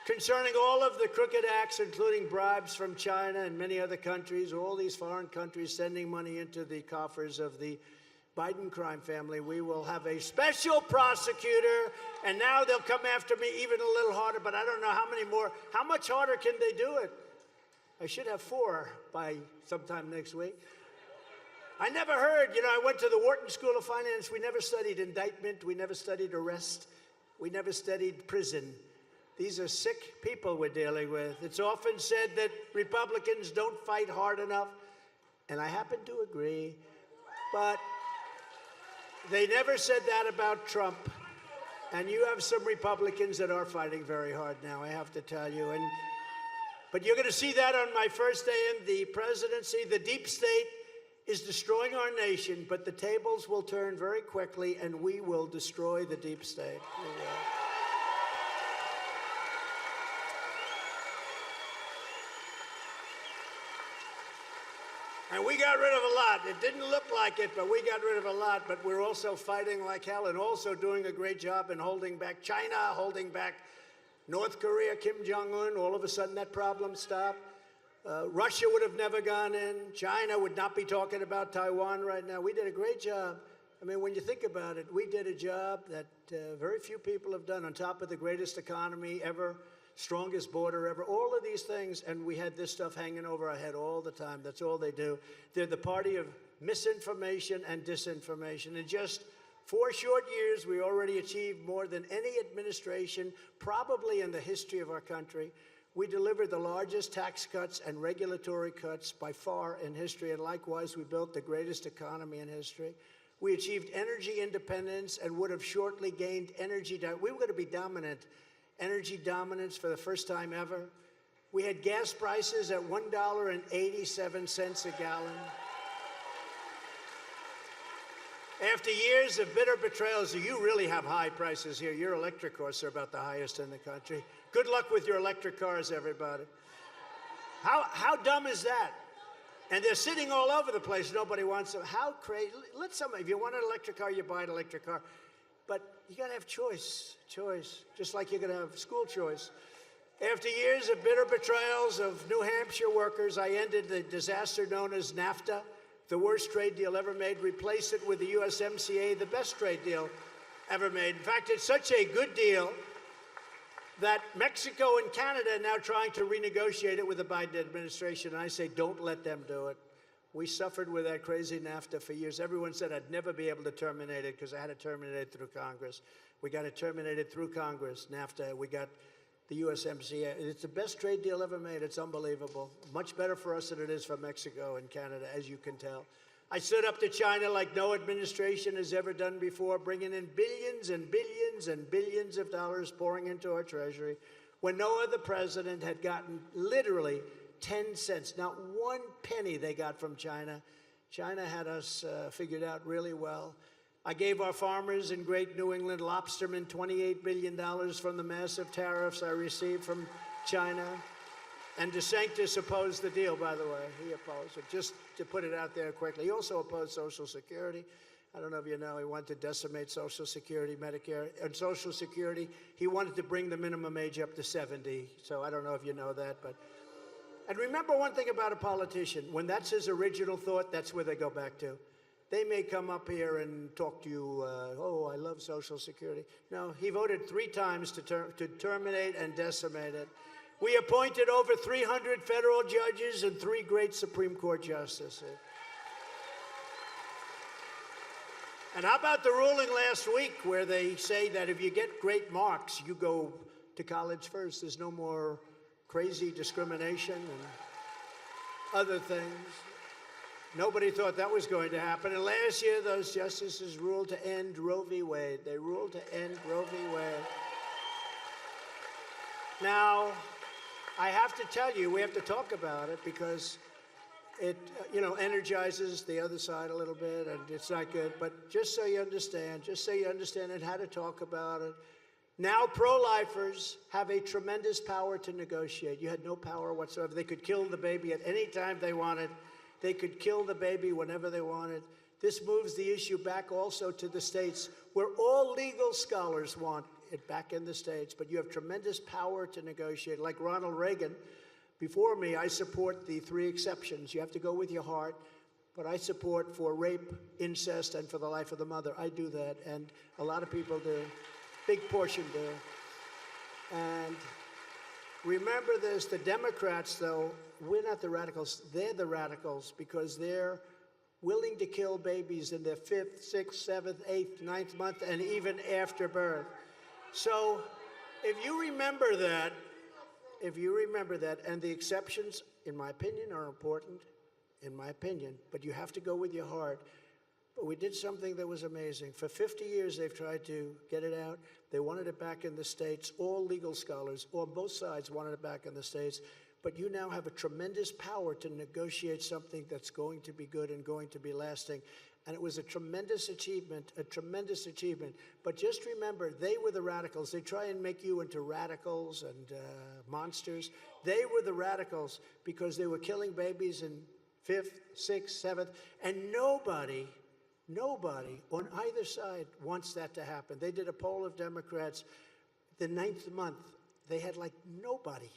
Concerning all of the crooked acts, including bribes from China and many other countries, all these foreign countries sending money into the coffers of the Biden crime family, we will have a special prosecutor, and now they'll come after me even a little harder, but I don't know how many more. How much harder can they do it? I should have 4 by sometime next week. I never heard, I went to the Wharton School of Finance. We never studied indictment. We never studied arrest. We never studied prison. These are sick people we're dealing with. It's often said that Republicans don't fight hard enough, and I happen to agree, but they never said that about Trump. And you have some Republicans that are fighting very hard now, I have to tell you. But you're going to see that on my first day in the presidency. The deep state is destroying our nation, but the tables will turn very quickly, and we will destroy the deep state. We will. And we got rid of a lot. It didn't look like it, but we got rid of a lot. But we're also fighting like hell and also doing a great job in holding back China, holding back North Korea, Kim Jong-un. All of a sudden, that problem stopped. Russia would have never gone in. China would not be talking about Taiwan right now. We did a great job. I mean, when you think about it, we did a job that very few people have done, on top of the greatest economy ever, strongest border ever, all of these things, and we had this stuff hanging over our head all the time. That's all they do. They're the party of misinformation and disinformation. In just 4 short years, we already achieved more than any administration, probably in the history of our country. We delivered the largest tax cuts and regulatory cuts by far in history, and likewise, we built the greatest economy in history. We achieved energy independence and would have shortly gained energy. We were going to be dominant. Energy dominance for the first time ever. We had gas prices at $1.87 a gallon. After years of bitter betrayals, you really have high prices here. Your electric costs are about the highest in the country. Good luck with your electric cars, everybody. How dumb is that? And they're sitting all over the place. Nobody wants them. How crazy. If you want an electric car, you buy an electric car. But you got to have choice, just like you're going to have school choice. After years of bitter betrayals of New Hampshire workers, I ended the disaster known as NAFTA, the worst trade deal ever made, replaced it with the USMCA, the best trade deal ever made. In fact, it's such a good deal that Mexico and Canada are now trying to renegotiate it with the Biden administration. And I say, don't let them do it. We suffered with that crazy NAFTA for years. Everyone said I'd never be able to terminate it because I had to terminate it through Congress. We got it terminated through Congress, NAFTA. We got the USMCA. It's the best trade deal ever made. It's unbelievable. Much better for us than it is for Mexico and Canada, as you can tell. I stood up to China like no administration has ever done before, bringing in billions and billions and billions of dollars pouring into our treasury when no other president had gotten literally 10 cents, not 1 penny they got from China. China had us figured out really well. I gave our farmers in Great New England lobstermen $28 billion from the massive tariffs I received from China. And DeSantis opposed the deal, by the way. He opposed it, just to put it out there quickly. He also opposed Social Security. I don't know if you know, he wanted to decimate Social Security, Medicare. And Social Security, he wanted to bring the minimum age up to 70. So I don't know if you know that, but... And remember one thing about a politician. When that's his original thought, that's where they go back to. They may come up here and talk to you, oh, I love Social Security. No, he voted 3 times to terminate and decimate it. We appointed over 300 federal judges and 3 great Supreme Court justices. And how about the ruling last week where they say that if you get great marks, you go to college first? There's no more crazy discrimination and other things. Nobody thought that was going to happen. And last year, those justices ruled to end Roe v. Wade. They ruled to end Roe v. Wade. Now, I have to tell you, we have to talk about it because it, energizes the other side a little bit, and it's not good. But just so you understand, and how to talk about it. Now pro-lifers have a tremendous power to negotiate. You had no power whatsoever. They could kill the baby at any time they wanted. They could kill the baby whenever they wanted. This moves the issue back also to the states, where all legal scholars want it back in the states. But you have tremendous power to negotiate. Like Ronald Reagan, before me, I support the 3 exceptions. You have to go with your heart. But I support for rape, incest, and for the life of the mother. I do that, and a lot of people do. Big portion do. And remember this, the Democrats, though, we're not the radicals. They're the radicals because they're willing to kill babies in their 5th, 6th, 7th, 8th, 9th month, and even after birth. So if you remember that, and the exceptions, in my opinion, are important, in my opinion, but you have to go with your heart. But we did something that was amazing. For 50 years, they've tried to get it out. They wanted it back in the states. All legal scholars, on both sides, wanted it back in the states. But you now have a tremendous power to negotiate something that's going to be good and going to be lasting. And it was a tremendous achievement, But just remember, they were the radicals. They try and make you into radicals and monsters. They were the radicals because they were killing babies in 5th, 6th, 7th, and nobody on either side wants that to happen. They did a poll of Democrats. The 9th month, they had like nobody.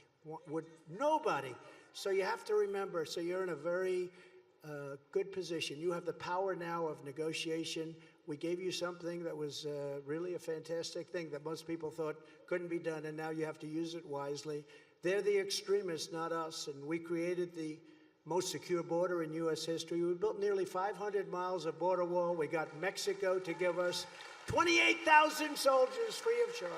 So you have to remember, so you're in a very good position. You have the power now of negotiation. We gave you something that was really a fantastic thing that most people thought couldn't be done, and now you have to use it wisely. They're the extremists, not us, and we created the most secure border in U.S. history. We built nearly 500 miles of border wall. We got Mexico to give us 28,000 soldiers free of charge.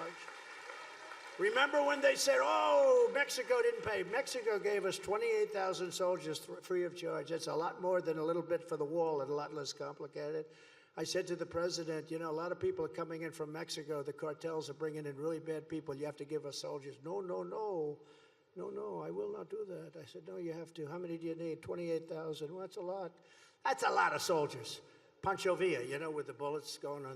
Remember when they said, oh, Mexico didn't pay? Mexico gave us 28,000 soldiers free of charge. That's a lot more than a little bit for the wall and a lot less complicated. I said to the president, a lot of people are coming in from Mexico. The cartels are bringing in really bad people. You have to give us soldiers. No, I will not do that. I said, no, you have to. How many do you need? 28,000. Well, that's a lot. That's a lot of soldiers. Pancho Villa, with the bullets going on.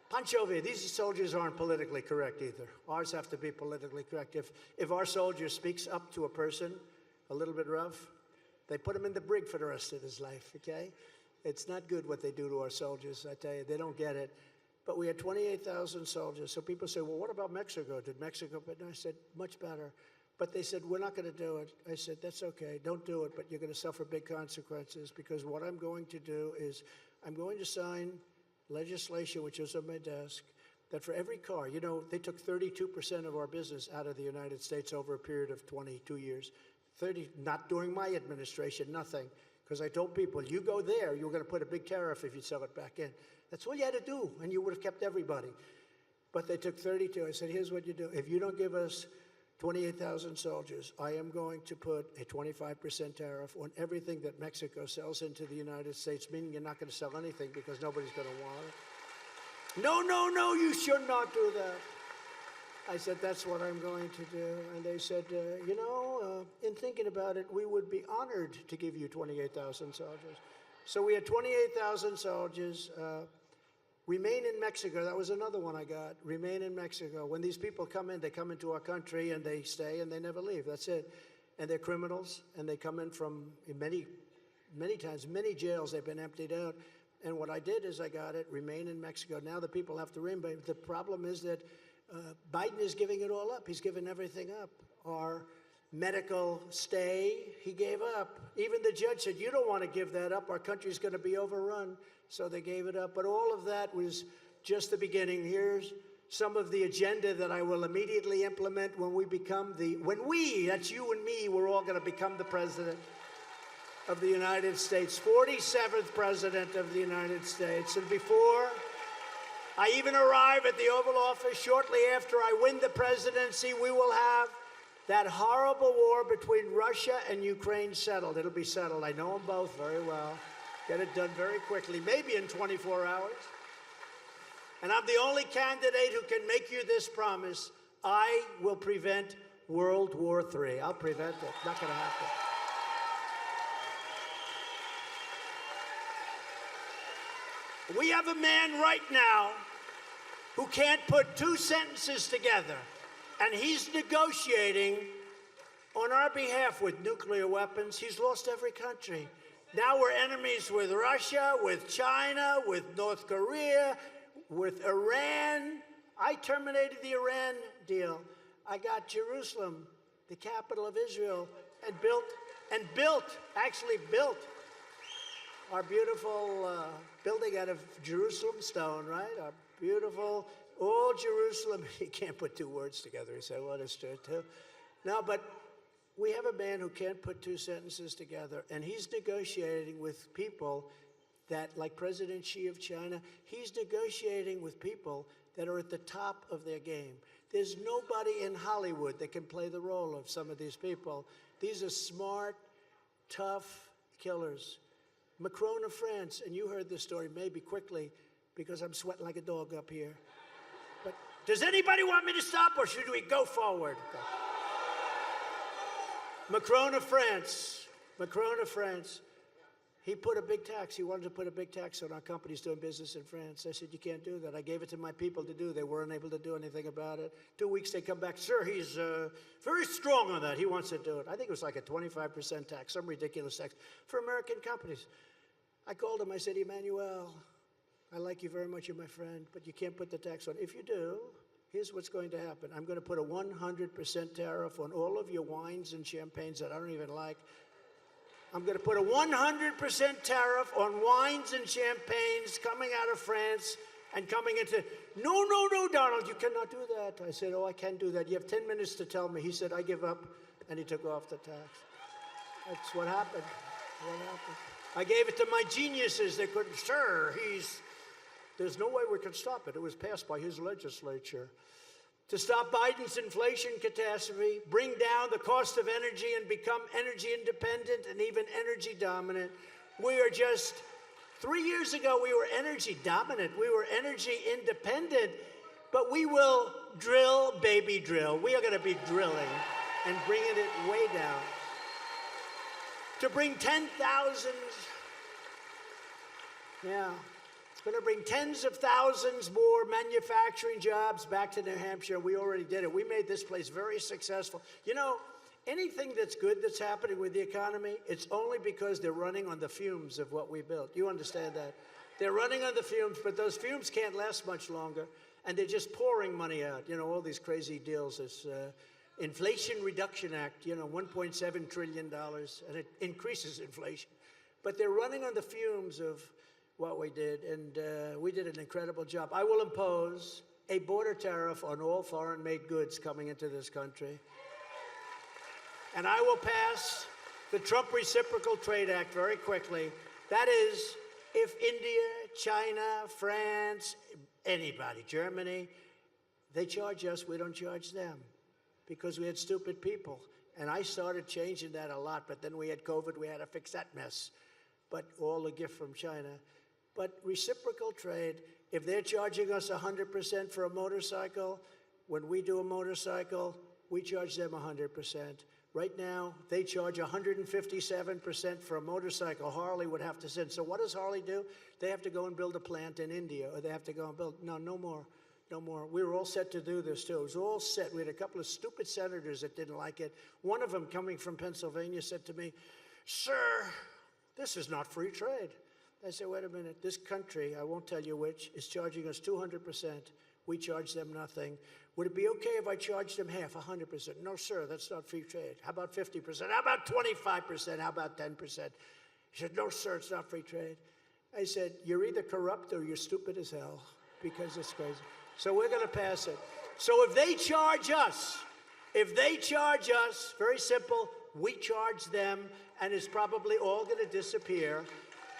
Pancho Villa, these soldiers aren't politically correct either. Ours have to be politically correct. If our soldier speaks up to a person a little bit rough, they put him in the brig for the rest of his life, okay? It's not good what they do to our soldiers, I tell you. They don't get it. But we had 28,000 soldiers. So people say, well, what about Mexico? Did Mexico? But I said, much better. But they said, we're not going to do it. I said, that's okay. Don't do it, but you're going to suffer big consequences because what I'm going to do is I'm going to sign legislation, which is on my desk, that for every car, they took 32% of our business out of the United States over a period of 22 years. 30, not during my administration, nothing. Because I told people, you go there, you're going to put a big tariff if you sell it back in. That's all you had to do, and you would have kept everybody. But they took 32. I said, here's what you do. If you don't give us 28,000 soldiers, I am going to put a 25% tariff on everything that Mexico sells into the United States, meaning you're not going to sell anything because nobody's going to want it. No, you should not do that. I said, that's what I'm going to do. And they said, in thinking about it, we would be honored to give you 28,000 soldiers. So we had 28,000 soldiers. Remain in Mexico, that was another one I got. Remain in Mexico. When these people come in, they come into our country and they stay and they never leave. That's it. And they're criminals and they come in from many times, many jails. They've been emptied out. And what I did is I got it, remain in Mexico. Now the people have to remain. The problem is that Biden is giving it all up. He's given everything up. Our medical stay, he gave up. Even the judge said, you don't want to give that up. Our country's going to be overrun. So they gave it up. But all of that was just the beginning. Here's some of the agenda that I will immediately implement when we become that's you and me, we're all going to become the president of the United States, 47th president of the United States. And before I even arrive at the Oval Office, shortly after I win the presidency, we will have that horrible war between Russia and Ukraine settled. It'll be settled. I know them both very well. Get it done very quickly, maybe in 24 hours. And I'm the only candidate who can make you this promise. I will prevent World War III. I'll prevent it. Not going to happen. We have a man right now who can't put two sentences together, and he's negotiating on our behalf with nuclear weapons. He's lost every country. Now we're enemies with Russia, with China, with North Korea, with Iran. I terminated the Iran deal. I got Jerusalem, the capital of Israel, and actually built our beautiful building out of Jerusalem stone, right? Our beautiful, old Jerusalem. He can't put two words together. He said, what is there too? No, but we have a man who can't put two sentences together, and he's negotiating with people that, like President Xi of China, he's negotiating with people that are at the top of their game. There's nobody in Hollywood that can play the role of some of these people. These are smart, tough killers. Macron of France, and you heard this story maybe quickly because I'm sweating like a dog up here. But does anybody want me to stop, or should we go forward? Macron of France, he put a big tax. He wanted to put a big tax on our companies doing business in France. I said, you can't do that. I gave it to my people to do. They weren't able to do anything about it. 2 weeks, they come back, sir, he's very strong on that. He wants to do it. I think it was like a 25% tax, some ridiculous tax for American companies. I called him. I said, Emmanuel, I like you very much. You're my friend, but you can't put the tax on. If you do, here's what's going to happen. I'm going to put a 100% tariff on all of your wines and champagnes that I don't even like. I'm going to put a 100% tariff on wines and champagnes coming out of France and coming into, no, Donald, you cannot do that. I said, oh, I can do that. You have 10 minutes to tell me. He said, I give up, and he took off the tax. That's what happened. I gave it to my geniuses. They couldn't, sir, there's no way we could stop it. It was passed by his legislature. To stop Biden's inflation catastrophe, bring down the cost of energy and become energy independent and even energy dominant. We are just, 3 years ago, we were energy dominant. We were energy independent, but we will drill, baby drill. We are going to be drilling and bringing it way down. To bring 10,000, going to bring tens of thousands more manufacturing jobs back to New Hampshire. We already did it. We made this place very successful. You know, anything that's good that's happening with the economy, it's only because they're running on the fumes of what we built. You understand that? They're running on the fumes, but those fumes can't last much longer, and they're just pouring money out. You know, all these crazy deals, this Inflation Reduction Act, you know, $1.7 trillion, and it increases inflation. But they're running on the fumes of what we did, and we did an incredible job. I will impose a border tariff on all foreign-made goods coming into this country. And I will pass the Trump Reciprocal Trade Act very quickly. That is, if India, China, France, anybody, Germany, they charge us, we don't charge them because we had stupid people. And I started changing that a lot, but then we had COVID, we had to fix that mess. But all a gift from China. But reciprocal trade, if they're charging us 100% for a motorcycle, when we do a motorcycle, we charge them 100%. Right now, they charge 157% for a motorcycle. Harley would have to send. So what does Harley do? They have to go and build a plant in India, or they have to go and build, no more. We were all set to do this, too. It was all set. We had a couple of stupid senators that didn't like it. One of them, coming from Pennsylvania, said to me, sir, this is not free trade. I said, wait a minute, this country, I won't tell you which, is charging us 200%. We charge them nothing. Would it be okay if I charged them half, 100%? No, sir, that's not free trade. How about 50%? How about 25%? How about 10%? He said, no, sir, it's not free trade. I said, you're either corrupt or you're stupid as hell, because it's crazy. So we're going to pass it. So if they charge us, very simple, we charge them, and it's probably all going to disappear.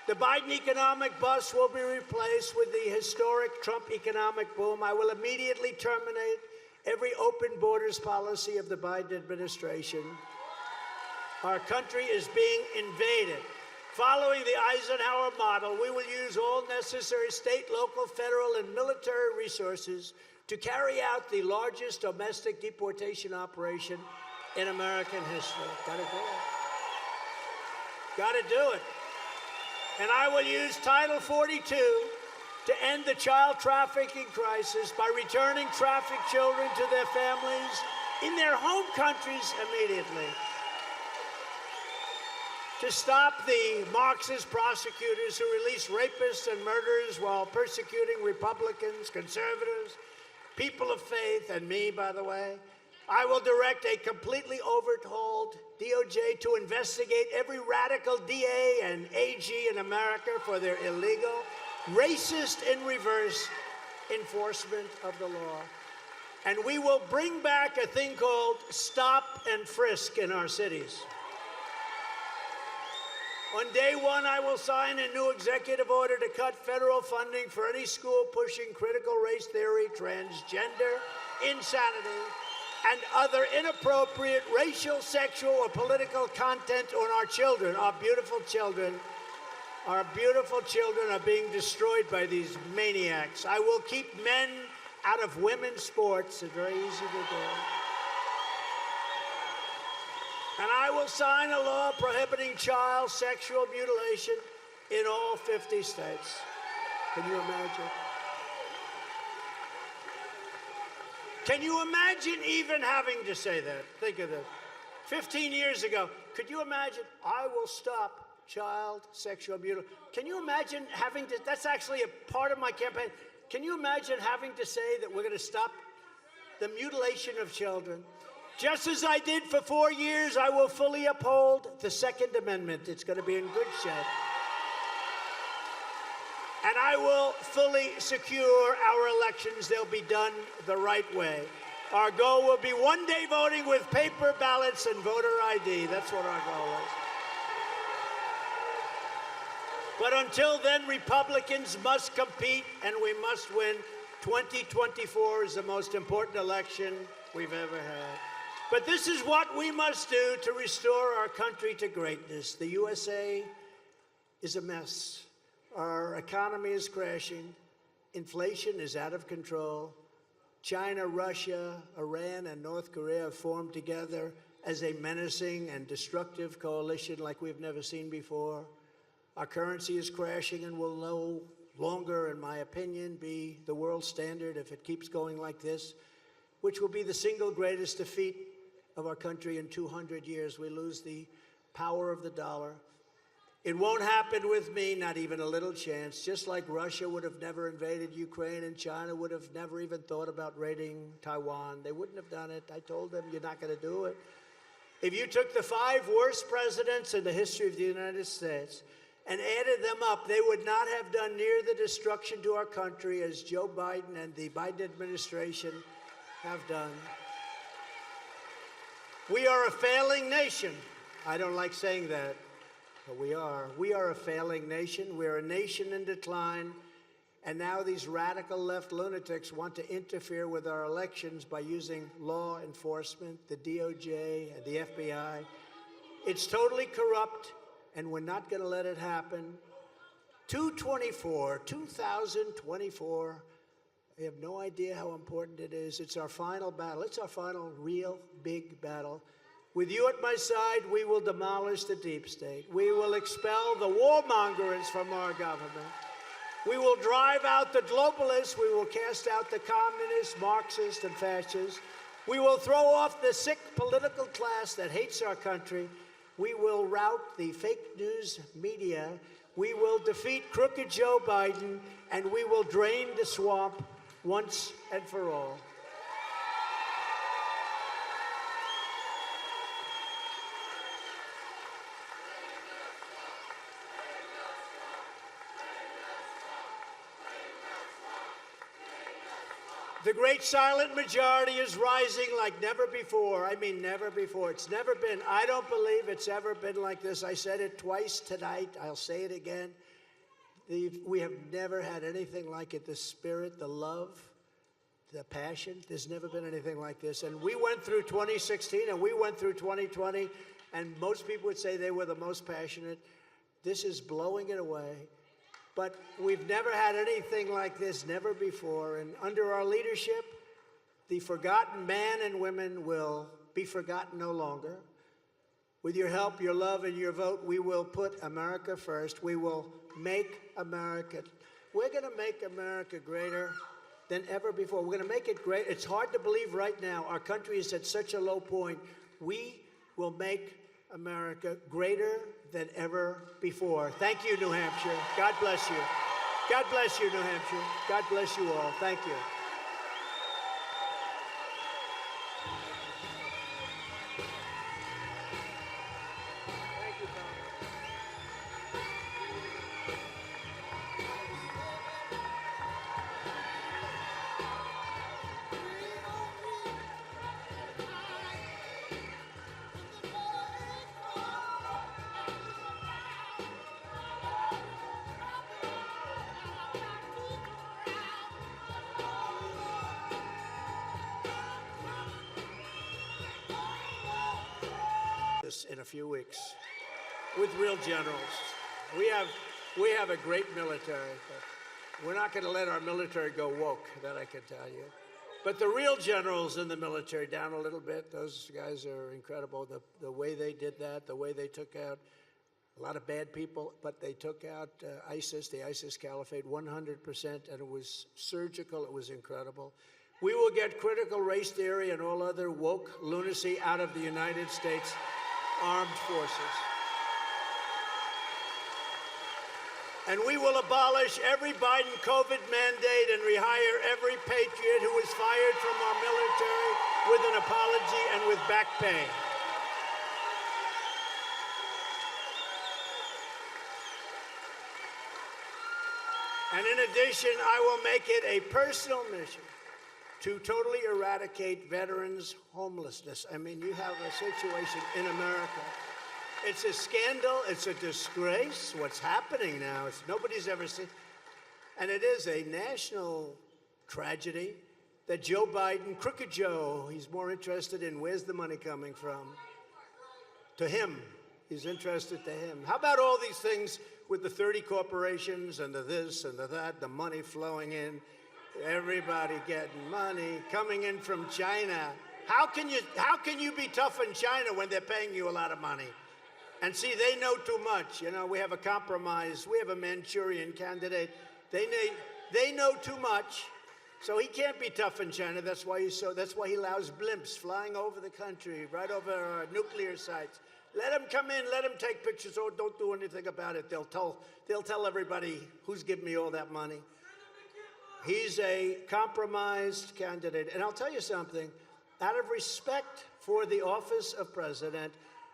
The Biden economic bus will be replaced with the historic Trump economic boom. I will immediately terminate every open borders policy of the Biden administration. Our country is being invaded. Following the Eisenhower model, we will use all necessary state, local, federal, and military resources. to carry out the largest domestic deportation operation in American history. Gotta do it. Gotta do it. And I will use Title 42 to end the child trafficking crisis by returning trafficked children to their families in their home countries immediately. To stop the Marxist prosecutors who release rapists and murderers while persecuting Republicans, conservatives, people of faith, and me, by the way. I will direct a completely overhauled DOJ to investigate every radical DA and AG in America for their illegal, racist in reverse enforcement of the law. And we will bring back a thing called stop and frisk in our cities. On day one, I will sign a new executive order to cut federal funding for any school pushing critical race theory, transgender insanity, and other inappropriate racial, sexual, or political content on our children, our beautiful children. Our beautiful children are being destroyed by these maniacs. I will keep men out of women's sports. It's very easy to do. And I will sign a law prohibiting child sexual mutilation in all 50 states. Can you imagine? Can you imagine even having to say that? Think of this. 15 years ago, could you imagine, I will stop child sexual mutilation? Can you imagine having to, that's actually a part of my campaign. Can you imagine having to say that we're going to stop the mutilation of children? Just as I did for 4 years, I will fully uphold the Second Amendment. It's going to be in good shape. And I will fully secure our elections. They'll be done the right way. Our goal will be one-day voting with paper ballots and voter ID. That's what our goal is. But until then, Republicans must compete, and we must win. 2024 is the most important election we've ever had. But this is what we must do to restore our country to greatness. The USA is a mess. Our economy is crashing. Inflation is out of control. China, Russia, Iran, and North Korea have formed together as a menacing and destructive coalition like we've never seen before. Our currency is crashing and will no longer, in my opinion, be the world standard if it keeps going like this, which will be the single greatest defeat of our country in 200 years. We lose the power of the dollar. It won't happen with me, not even a little chance. Just like Russia would have never invaded Ukraine and China would have never even thought about raiding Taiwan. They wouldn't have done it. I told them, you're not going to do it. If you took the 5 worst presidents in the history of the United States and added them up, they would not have done near the destruction to our country as Joe Biden and the Biden administration have done. We are a failing nation. I don't like saying that, but we are. We are a failing nation. We're a nation in decline. And now these radical left lunatics want to interfere with our elections by using law enforcement, the DOJ, and the FBI. It's totally corrupt, and we're not going to let it happen. 2024. We have no idea how important it is. It's our final battle. It's our final real big battle. With you at my side, we will demolish the deep state. We will expel the warmongers from our government. We will drive out the globalists. We will cast out the communists, Marxists, and fascists. We will throw off the sick political class that hates our country. We will rout the fake news media. We will defeat crooked Joe Biden, and we will drain the swamp once and for all. The great silent majority is rising like never before. I mean, never before. It's never been. I don't believe it's ever been like this. I said it twice tonight. I'll say it again. We have never had anything like it. The spirit, the love, the passion. There's never been anything like this. And we went through 2016 and we went through 2020, and most people would say they were the most passionate. This is blowing it away. But we've never had anything like this, never before. And under our leadership, The forgotten men and women will be forgotten no longer. With your help, your love, and your vote, we will put America first. We will make America. We're going to make America greater than ever before. We're going to make it great. It's hard to believe right now. Our country is at such a low point. We will make America greater than ever before. Thank you, New Hampshire. God bless you. God bless you, New Hampshire. God bless you all. Thank you. Thank you, Tom. In a few weeks with real generals. We have a great military, but we're not going to let our military go woke, that I can tell you. But the real generals in the military, down a little bit, those guys are incredible. The way they did that, the way they took out a lot of bad people, but they took out ISIS, the ISIS caliphate, 100%, and it was surgical. It was incredible. We will get critical race theory and all other woke lunacy out of the United States Armed Forces. And we will abolish every Biden COVID mandate and rehire every patriot who was fired from our military with an apology and with back pay. And in addition, I will make it a personal mission to totally eradicate veterans' homelessness. I mean, you have a situation in America. It's a scandal. It's a disgrace. What's happening now, nobody's ever seen. And it is a national tragedy that Joe Biden, Crooked Joe, he's more interested in where's the money coming from. To him. He's interested to him. How about all these things with the 30 corporations and the this and the that, the money flowing in? Everybody getting money coming in from China. How can you be tough in China when they're paying you a lot of money? And see, they know too much. You know, we have a compromise. We have a Manchurian candidate. They know too much, so he can't be tough in China. That's why he allows blimps flying over the country, right over our nuclear sites. Let them come in. Let them take pictures. Oh, don't do anything about it. They'll tell everybody who's giving me all that money. He's a compromised candidate. And I'll tell you something, out of respect for the office of president,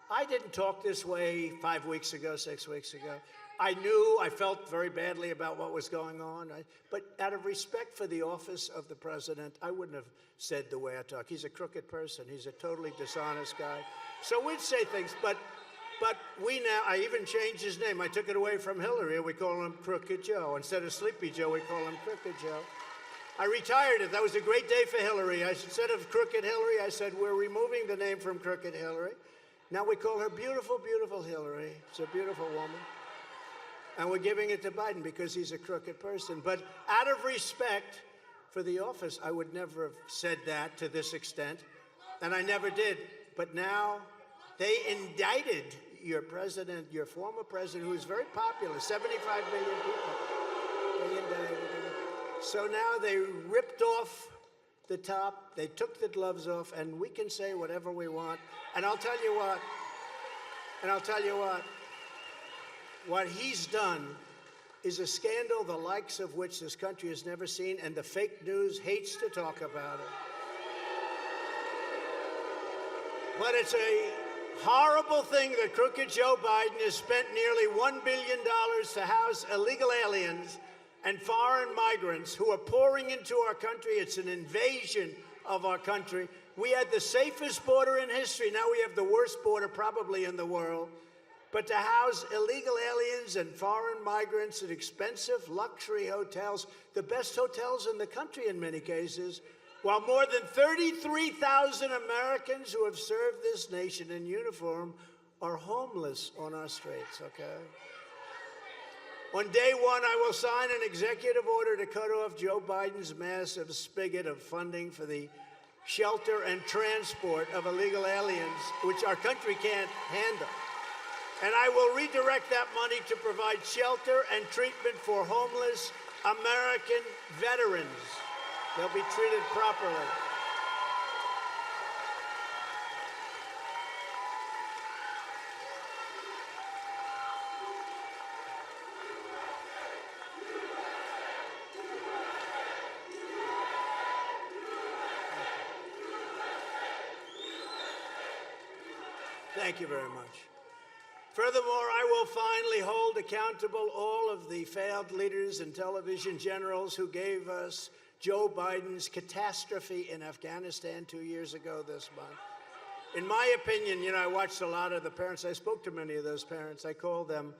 I didn't talk this way 5 weeks ago, 6 weeks ago. I felt very badly about what was going on. But out of respect for the office of the president, I wouldn't have said the way I talk. He's a crooked person. He's a totally dishonest guy. So we'd say things, but I even changed his name. I took it away from Hillary. We call him Crooked Joe. Instead of Sleepy Joe, we call him Crooked Joe. I retired it. That was a great day for Hillary. Instead of Crooked Hillary, I said, we're removing the name from Crooked Hillary. Now we call her Beautiful, Beautiful Hillary. It's a beautiful woman. And we're giving it to Biden because he's a crooked person. But out of respect for the office, I would never have said that to this extent. And I never did. But now they indicted your president, your former president, who is very popular, 75 million people. They indicted him. So now they ripped off the top, they took the gloves off, and we can say whatever we want. And I'll tell you what he's done is a scandal the likes of which this country has never seen, and the fake news hates to talk about it. But it's a horrible thing that Crooked Joe Biden has spent nearly $1 billion to house illegal aliens and foreign migrants who are pouring into our country. It's an invasion of our country. We had the safest border in history. Now we have the worst border probably in the world. But to house illegal aliens and foreign migrants in expensive luxury hotels, the best hotels in the country in many cases, while more than 33,000 Americans who have served this nation in uniform are homeless on our streets, okay? On day one, I will sign an executive order to cut off Joe Biden's massive spigot of funding for the shelter, and transport of illegal aliens, which our country can't handle. And I will redirect that money to provide shelter and treatment for homeless American veterans. They'll be treated properly. Thank you very much. Furthermore, I will finally hold accountable all of the failed leaders and television generals who gave us Joe Biden's catastrophe in Afghanistan 2 years ago this month. In my opinion, I watched a lot of the parents. I spoke to many of those parents. I called them